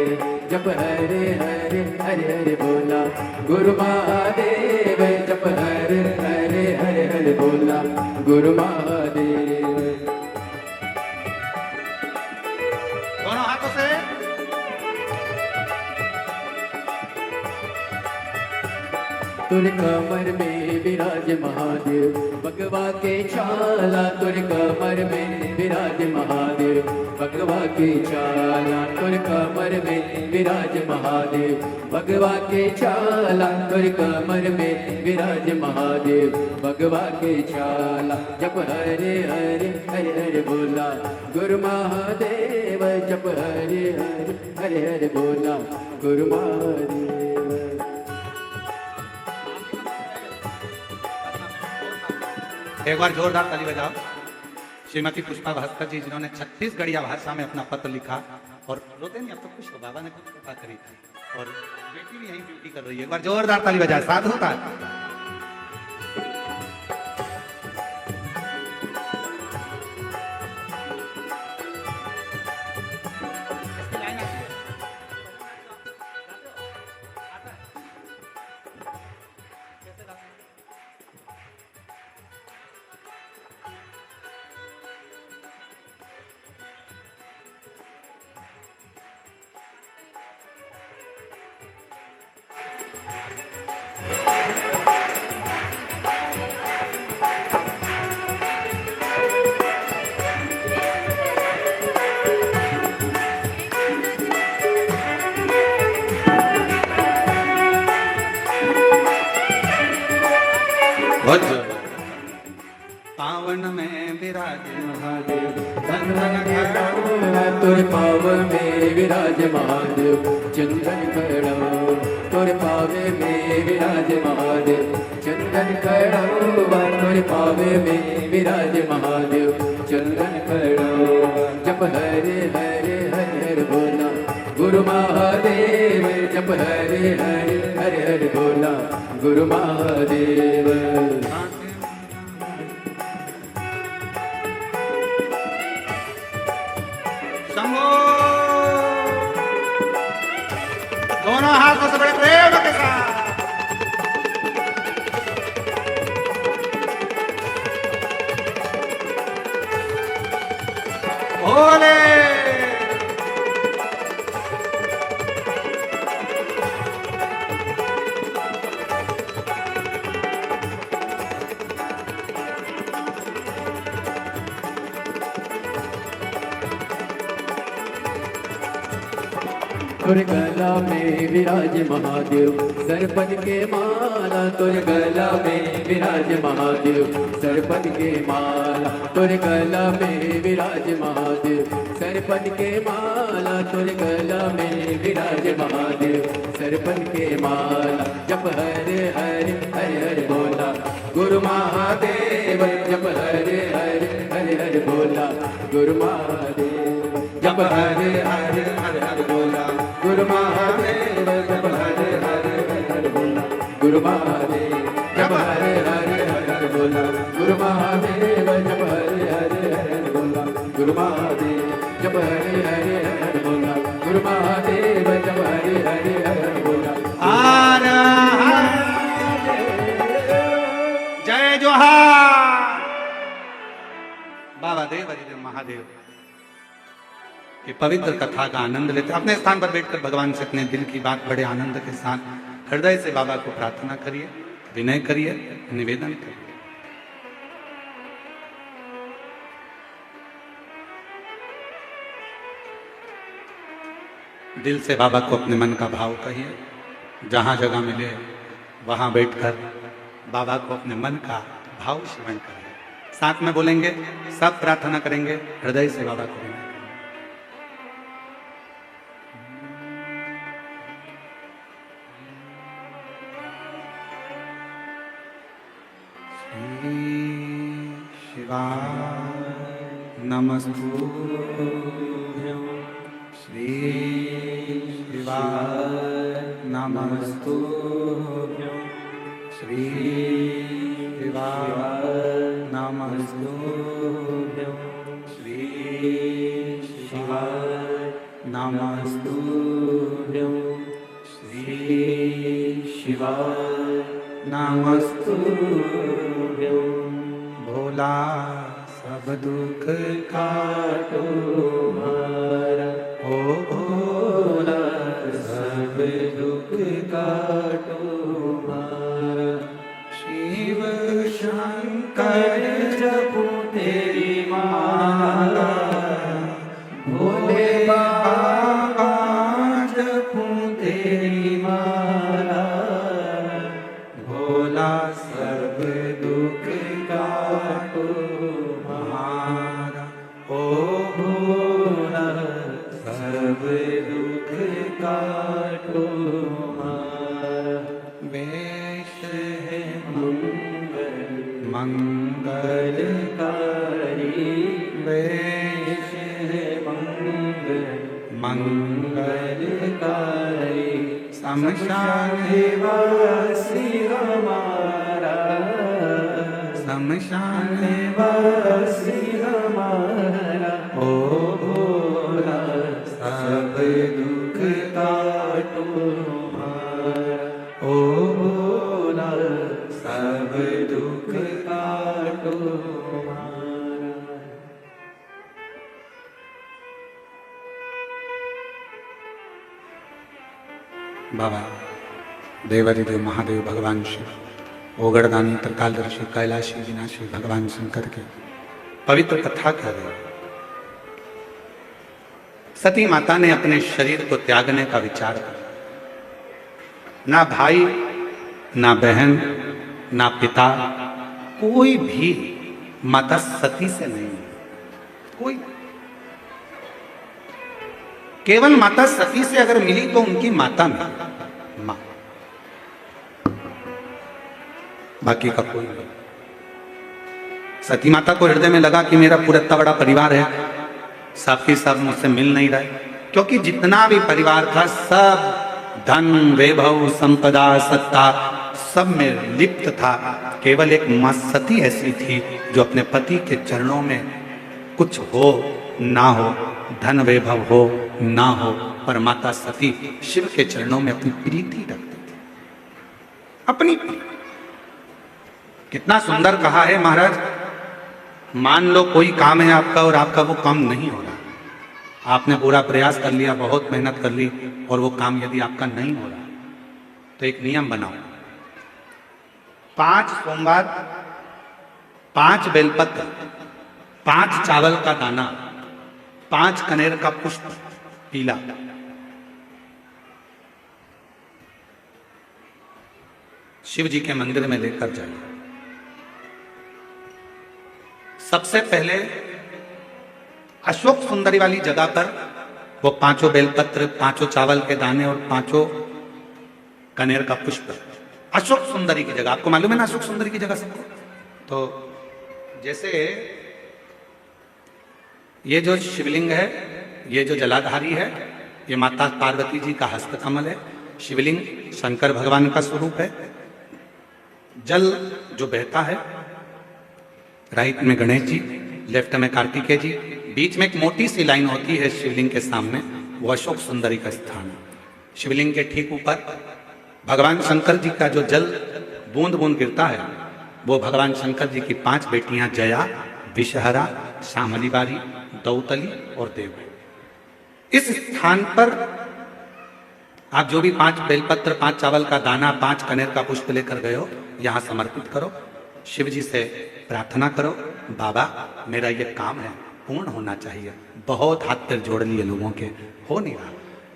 जप हरे हरे हरे हरे बोला, गुरु महादेव जप हरे हरे हरे हरे बोला, गुरु महादेव। दोनों हाथों से तुर कमर में विराज महादेव, भगवा के छाला तुर कमर में विराज महादेव, भगवा के छाला तुर कमर में विराज महादेव, भगवा के छाला तुर कमर में विराज महादेव, भगवा के छाला। जप हरे हरे हरे हरे बोला, गुरु महादेव जप हरे हरे हरे हरे बोला, गुरु महादेव। एक बार जोरदार ताली बजाओ। श्रीमती पुष्पा भास्कर जी, जिन्होंने छत्तीसगढ़िया भाषा में अपना पत्र लिखा, और रोते नहीं, अब तो खुश हो, बाबा ने कुछ कृपा करी, और बेटी भी यही ड्यूटी कर रही है। एक बार जोरदार ताली बजाए, साथ होता है। पावन में विराज महादेव, चंदन खड़ो तुर पाव में विराज महादेव, चंदन खड़ो तुर पावे में विराज महादेव, चंदन खड़ो तुर पावे में विराज महादेव, चंदन खड़ो। जप हरे हरे हरे हरे बोला, गुरु महादेव जप हरे हरे हरे हरे बोला, गुरु महादेव। शंभो। दोनों हाथों से बड़े प्रेम के साथ भोले। तुर गला में विराज महादेव सरपन के माला तुर गला में विराज महादेव सरपन के माला तुर गला में विराज महादेव सरपन के माला तुर गला में विराज महादेव सरपन के माला जप हरे हरे हरे हरे बोला गुरु महादेव जप हरे हरे हरे हरे बोला गुरु महादेव जप हरे हरे हरे हरे बोला गुरु महादेव जप हरे हरे हरे बोला गुरु महादेव जप हरे हरे हरे बोला गुरु महादेव जप हरे हरे हरे बोला गुरु महादेव जप हरे हरे हरे बोला गुरु महादेव जप हरे हरे हरे बोला हर हर जय जोहार। बाबा देव हरिदेव महादेव की पवित्र कथा का आनंद लेते अपने स्थान पर बैठकर भगवान से अपने दिल की बात बड़े आनंद के साथ हृदय से बाबा को प्रार्थना करिए, विनय करिए, निवेदन करिए। दिल से बाबा को अपने मन का भाव कहिए, जहां जगह मिले वहां बैठकर बाबा को अपने मन का भाव श्रवण करिए। साथ में बोलेंगे, सब प्रार्थना करेंगे, हृदय से बाबा को विनय करेंगे। शिवाय नमस्तुभ्यं श्री शिवाय नमस्तुभ्यं श्री शिवाय नमस्तुभ्यं श्री शिवाय नमस्तुभ्यं श्री शिवाय नमस्तुभ्यं भोला सब दुख काटो मारा, ओ भोला सब दुख काटो मारा। शिव शंकर जपो तेरी माला, भोले बाबा जपो तेरी माला। भोला सब दुख काटो हमारा, ओ भोला सब दुख काटो हमारा। वेश है मंगलकारी, वेश है मंगलकारी। शमशान वासी हमारा, शमशान वासी हमारा। ओ भोला सब दुख काटो हमारा, ओ भोला सब दुख काटो हमारा। बाबा देवाधिदेव महादेव भगवान शिव, ओगड़दानी त्रिकालदर्शी कैलाशी विनाशी भगवान शंकर के पवित्र कथा कह रहे। सती माता ने अपने शरीर को त्यागने का विचार किया। ना भाई, ना बहन, ना पिता, कोई भी माता सती से नहीं, कोई। केवल माता सती से अगर मिली तो उनकी माता मिली, मां, बाकी का कोई नहीं। सती माता को हृदय में लगा कि मेरा पूरा इतना बड़ा परिवार है, साथी सब मुझसे मिल नहीं रहे, क्योंकि जितना भी परिवार था सब धन, वैभव, संपदा, सत्ता सब में लिप्त था। केवल एक मां सती ऐसी थी जो अपने पति के चरणों में कुछ हो ना हो, धन वैभव हो ना हो, पर माता सती शिव के चरणों में अपनी प्रीति रखती थी, अपनी। कितना सुंदर कहा है महाराज। मान लो कोई काम है आपका और आपका वो काम नहीं हो रहा, आपने पूरा प्रयास कर लिया, बहुत मेहनत कर ली, और वो काम यदि आपका नहीं हो रहा तो एक नियम बनाओ, 5 सोमवार, 5 बेलपत्र, 5 चावल का दाना, 5 कनेर का पुष्प पीला, शिव जी के मंदिर में लेकर जाइए। सबसे पहले अशोक सुंदरी वाली जगह पर वो 5 बेलपत्र, 5 चावल के दाने और 5 कनेर का पुष्प, अशोक सुंदरी की जगह, आपको मालूम है ना अशोक सुंदरी की जगह सबको। तो जैसे ये जो शिवलिंग है, ये जो जलाधारी है, ये माता पार्वती जी का हस्तकमल है। शिवलिंग शंकर भगवान का स्वरूप है। जल जो बहता है, राइट में गणेश जी, लेफ्ट में कार्तिकेय जी, बीच में एक मोटी सी लाइन होती है शिवलिंग के सामने, वो अशोक सुंदरी का स्थान है। शिवलिंग के ठीक ऊपर भगवान शंकर जी का जो जल बूंद बूंद गिरता है, वो भगवान शंकर जी की 5 बेटियां जया, विषहरा, शामली बारी, दौतली और देव। इस स्थान पर आप जो भी 5 बेलपत्र, 5 चावल का दाना, 5 कनेर का पुष्प लेकर गए हो, यहां समर्पित करो। शिव जी से प्रार्थना करो, बाबा मेरा ये काम है पूर्ण होना चाहिए, बहुत हाथ पैर जोड़ लिए लोगों के, हो नहीं रहा।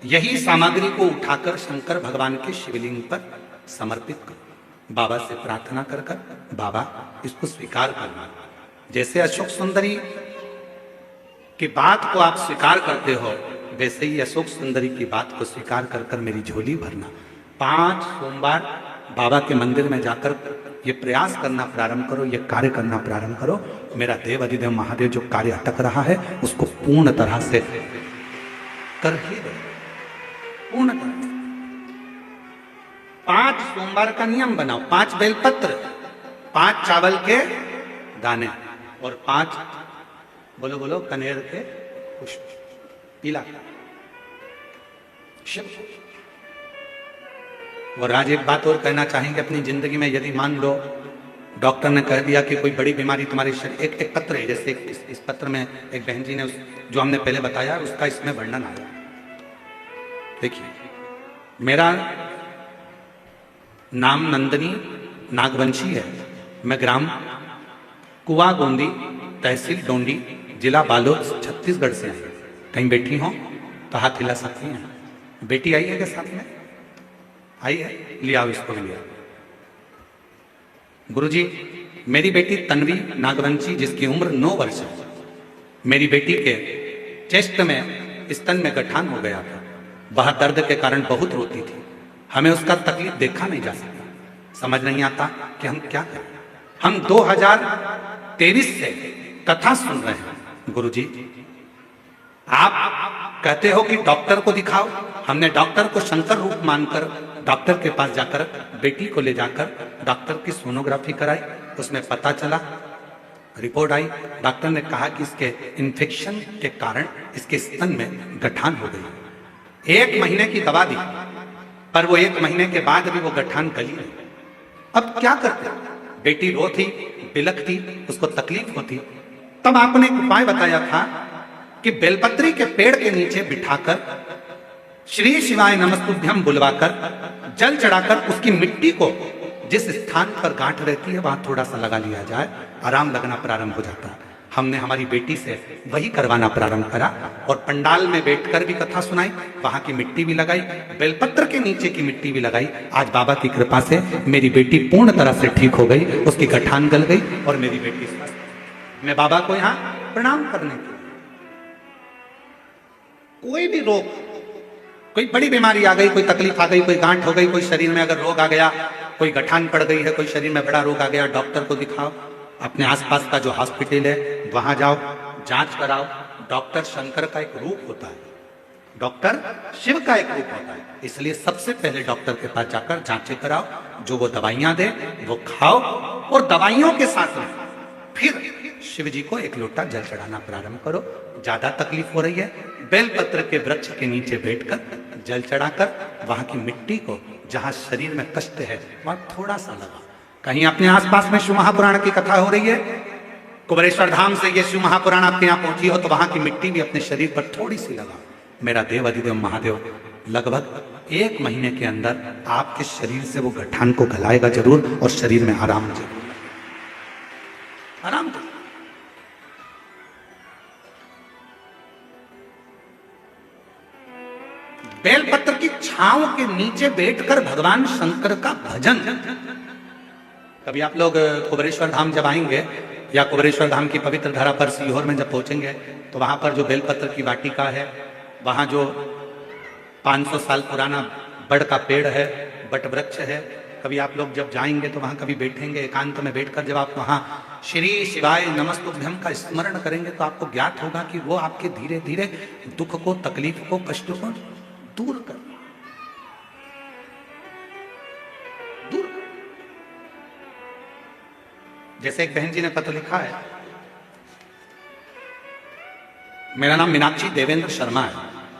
यही सामग्री को उठाकर शंकर भगवान के शिवलिंग पर समर्पित करो। बाबा से प्रार्थना कर कर, बाबा इसको स्वीकार करना। जैसे अशोक सुंदरी की बात को आप स्वीकार करते हो, वैसे ही अशोक सुंदरी की बात को स्वीकार कर कर मेरी झोली भरना। 5 सोमवार बाबा के मंदिर में जाकर ये प्रयास करना प्रारंभ करो, ये कार्य करना प्रारंभ करो। मेरा देव अधिदेव महादेव जो कार्य अटक रहा है उसको पूर्ण तरह से कर ही दो, पूर्ण तरह से। 5 सोमवार का नियम बनाओ, 5 बेलपत्र, 5 चावल के दाने और 5 बोलो बोलो कनेर के पुष्प, पीला। और आज एक बात और कहना चाहेंगे अपनी जिंदगी में, यदि मान लो डॉक्टर ने कह दिया कि कोई बड़ी बीमारी तुम्हारे शरीर, एक पत्र है, जैसे इस पत्र में एक बहन जी ने जो हमने पहले बताया उसका इसमें वर्णन आया। देखिए, मेरा नाम नंदनी नागवंशी है। मैं ग्राम कुआ गोंदी, तहसील डोंडी, जिला बालोद, छत्तीसगढ़ से आई। कहीं बैठी हो तो हाथ हिला सकती हैं। बेटी आई है क्या साथ में? आई है, लिया इसको भी लिया। गुरुजी, मेरी बेटी तन्वी नागवंशी जिसकी उम्र 9 वर्ष है, मेरी बेटी के चेस्ट में, स्तन में गठान हो गया था। वह दर्द के कारण बहुत रोती थी। हमें उसका तकलीफ देखा नहीं जा सकता। समझ नहीं आता कि हम क्या करें। हम 2023 से कथा सुन रहे हैं। गुरुजी, आप कहते हो कि डॉक्टर को दिखाओ। हमने डॉक्टर को शंकर रूप मानकर डॉक्टर के पास जाकर बेटी को ले जाकर डॉक्टर की सोनोग्राफी कराई। उसमें पता चला, रिपोर्ट आई, डॉक्टर ने कहा कि इसके इन्फेक्शन के कारण इसके स्तन में गठान हो गई। 1 महीने की दवा दी, पर वो 1 महीने के बाद भी वो गठान गली नहीं। अब क्या करते? बेटी रो थी, बिलख थी, उसको तकलीफ होती। तब आपने एक उपाय बताया था कि बेलपत्री के पेड़ के नीचे बिठाकर श्री शिवाय नमस्तुभ्यम बुलवाकर जल चढ़ाकर उसकी मिट्टी को जिस स्थान पर गांठ रहती है वहां थोड़ा सा लगा लिया जाए, आराम लगना प्रारंभ हो जाता है। हमने हमारी बेटी से वही करवाना प्रारंभ करा और पंडाल में बैठकर भी कथा सुनाई, वहां की मिट्टी भी लगाई, बेलपत्र के नीचे की मिट्टी भी लगाई। आज बाबा की कृपा से मेरी बेटी पूर्ण तरह से ठीक हो गई, उसकी गठान गल गई और मेरी बेटी स्वस्थ। मैं बाबा को यहाँ प्रणाम करने के, कोई भी रोग, कोई बड़ी बीमारी आ गई, कोई तकलीफ आ गई, कोई गांठ हो गई, कोई शरीर में अगर रोग आ गया, कोई गठान पड़ गई है, कोई शरीर में बड़ा रोग आ गया, डॉक्टर को दिखाओ। अपने आसपास का जो हॉस्पिटल है वहां जाओ, जांच कराओ। डॉक्टर शंकर का एक रूप होता है, डॉक्टर शिव का एक रूप होता है। इसलिए सबसे पहले डॉक्टर के पास जाकर जांचें कराओ, जो वो दवाइयां दे वो खाओ और दवाइयों के साथ में फिर शिव जी को 1 लोटा जल चढ़ाना प्रारंभ करो। ज्यादा तकलीफ हो रही है, बेलपत्र के वृक्ष के नीचे बैठकर जल चढ़ाकर वहां की मिट्टी को, जहां शरीर में कष्ट है वहां थोड़ा सा लगा। कहीं अपने आसपास में शिव महापुराण की कथा हो रही है, कुबरेश्वर धाम से ये शिव महापुराण आपके यहाँ पहुंची हो तो वहां की मिट्टी भी अपने शरीर पर थोड़ी सी लगा। मेरा देव अधिदेव महादेव लगभग 1 महीने के अंदर आपके शरीर से वो गठान को गलाएगा जरूर और शरीर में आराम जरूर, आराम। बेलपत्र की छांव के नीचे बैठकर भगवान शंकर का भजन कभी आप लोग कुबेरेश्वर धाम जब आएंगे या कुबेरेश्वर धाम की पवित्र धरा पर सीहोर में जब पहुंचेंगे तो वहां पर जो बेलपत्र की वाटिका है, वहां जो 500 साल पुराना बड़ का पेड़ है, बट वृक्ष है, कभी आप लोग जब जाएंगे तो वहां कभी बैठेंगे एकांत में बैठकर, जब आप वहां श्री शिवाय नमस्तुभ्यम का स्मरण करेंगे तो आपको ज्ञात होगा कि वो आपके धीरे धीरे दुख को, तकलीफ को, कष्ट को दूर कर जैसे एक बहन जी ने पत्र लिखा है, मेरा नाम मीनाक्षी देवेंद्र शर्मा है,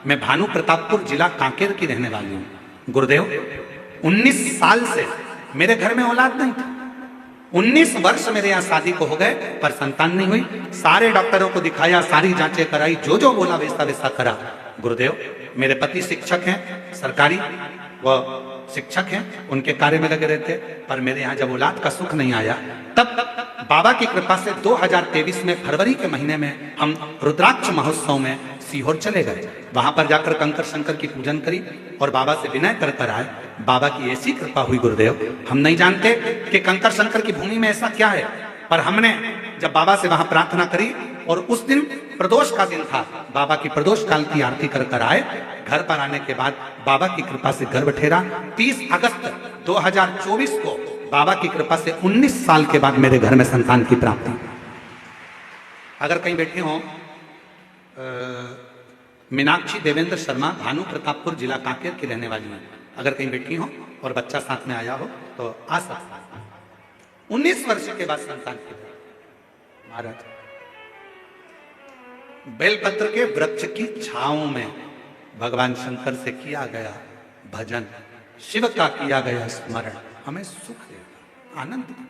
मैं भानु प्रतापपुर जिला कांकेर की रहने वाली हूं। गुरुदेव, 19 साल से मेरे घर में औलाद नहीं था। 19 वर्ष मेरे यहाँ शादी को हो गए पर संतान नहीं हुई। सारे डॉक्टरों को दिखाया, सारी जांचें कराई, जो जो बोला वैसा वैसा करा। गुरुदेव, मेरे पति शिक्षक हैं, सरकारी वो शिक्षक हैं, उनके कार्य में लगे रहते, पर मेरे यहाँ जब औलाद का सुख नहीं आया तब बाबा की कृपा से 2023 में फरवरी के महीने में हम रुद्राक्ष महोत्सव में सीहोर चले गए। वहां पर जाकर कंकर शंकर की पूजन करी और बाबा से विनय कर कर आए। बाबा की ऐसी कृपा हुई गुरुदेव, हम नहीं जानते कि कंकर शंकर की भूमि में ऐसा क्या है, पर हमने जब बाबा से वहां प्रार्थना करी और उस दिन प्रदोष का दिन था, बाबा की प्रदोष काल की आरती कर कर आए। घर पर आने के बाद बाबा की कृपा से गर्भ ठहरा। 30 अगस्त 2024 को बाबा की कृपा से 19 साल के बाद मेरे घर में संतान की प्राप्ति। अगर कहीं बैठे हो, मीनाक्षी देवेंद्र शर्मा, भानु प्रतापपुर जिला कांकेर की रहने वाली है, अगर कहीं बैठी हो और बच्चा साथ में आया हो तो आ सकता है। 19 वर्ष के बाद संतान की महाराज, बेलपत्र के वृक्ष की छांव में भगवान शंकर से किया गया भजन, शिव का किया गया स्मरण हमें सुख देगा, आनंद देगा।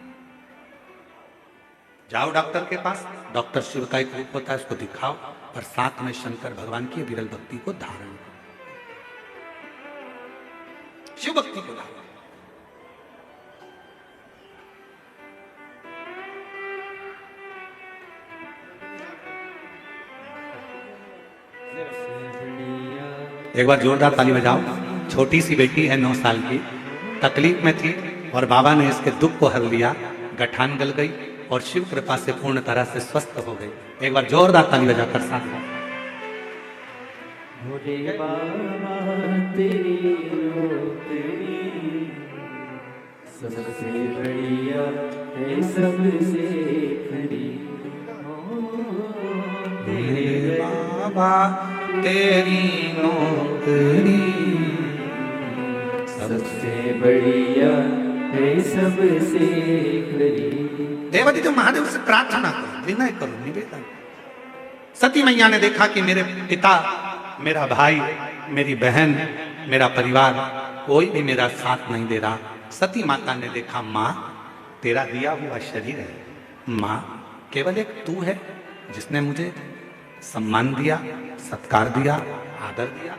जाओ डॉक्टर के पास, डॉक्टर शिव का एक रूप होता है, उसको दिखाओ और साथ में शंकर भगवान की विरल भक्ति को धारण करो, शिव भक्ति को धारण। एक बार जोरदार ताली बजाओ। छोटी सी बेटी है 9 साल की, तकलीफ में थी और बाबा ने इसके दुख को हर लिया, गठान गल गई और शिव कृपा से पूर्ण तरह से स्वस्थ हो गई। एक बार जोरदार ताली बजाकर साथ में। सबसे बढ़िया है, सबसे खरी मेरे बाबा तेरी नौकरी, सबसे बढ़िया है, सबसे खरी। देवादित्य महादेव से प्रार्थना करो, विनय करो, निवेदन। सती मैया ने देखा कि मेरे पिता, मेरा भाई, मेरी बहन, मेरा परिवार, कोई भी मेरा साथ नहीं दे रहा। सती माता ने देखा, माँ तेरा दिया हुआ शरीर है, माँ केवल एक तू है जिसने मुझे सम्मान दिया, सत्कार दिया, आदर दिया।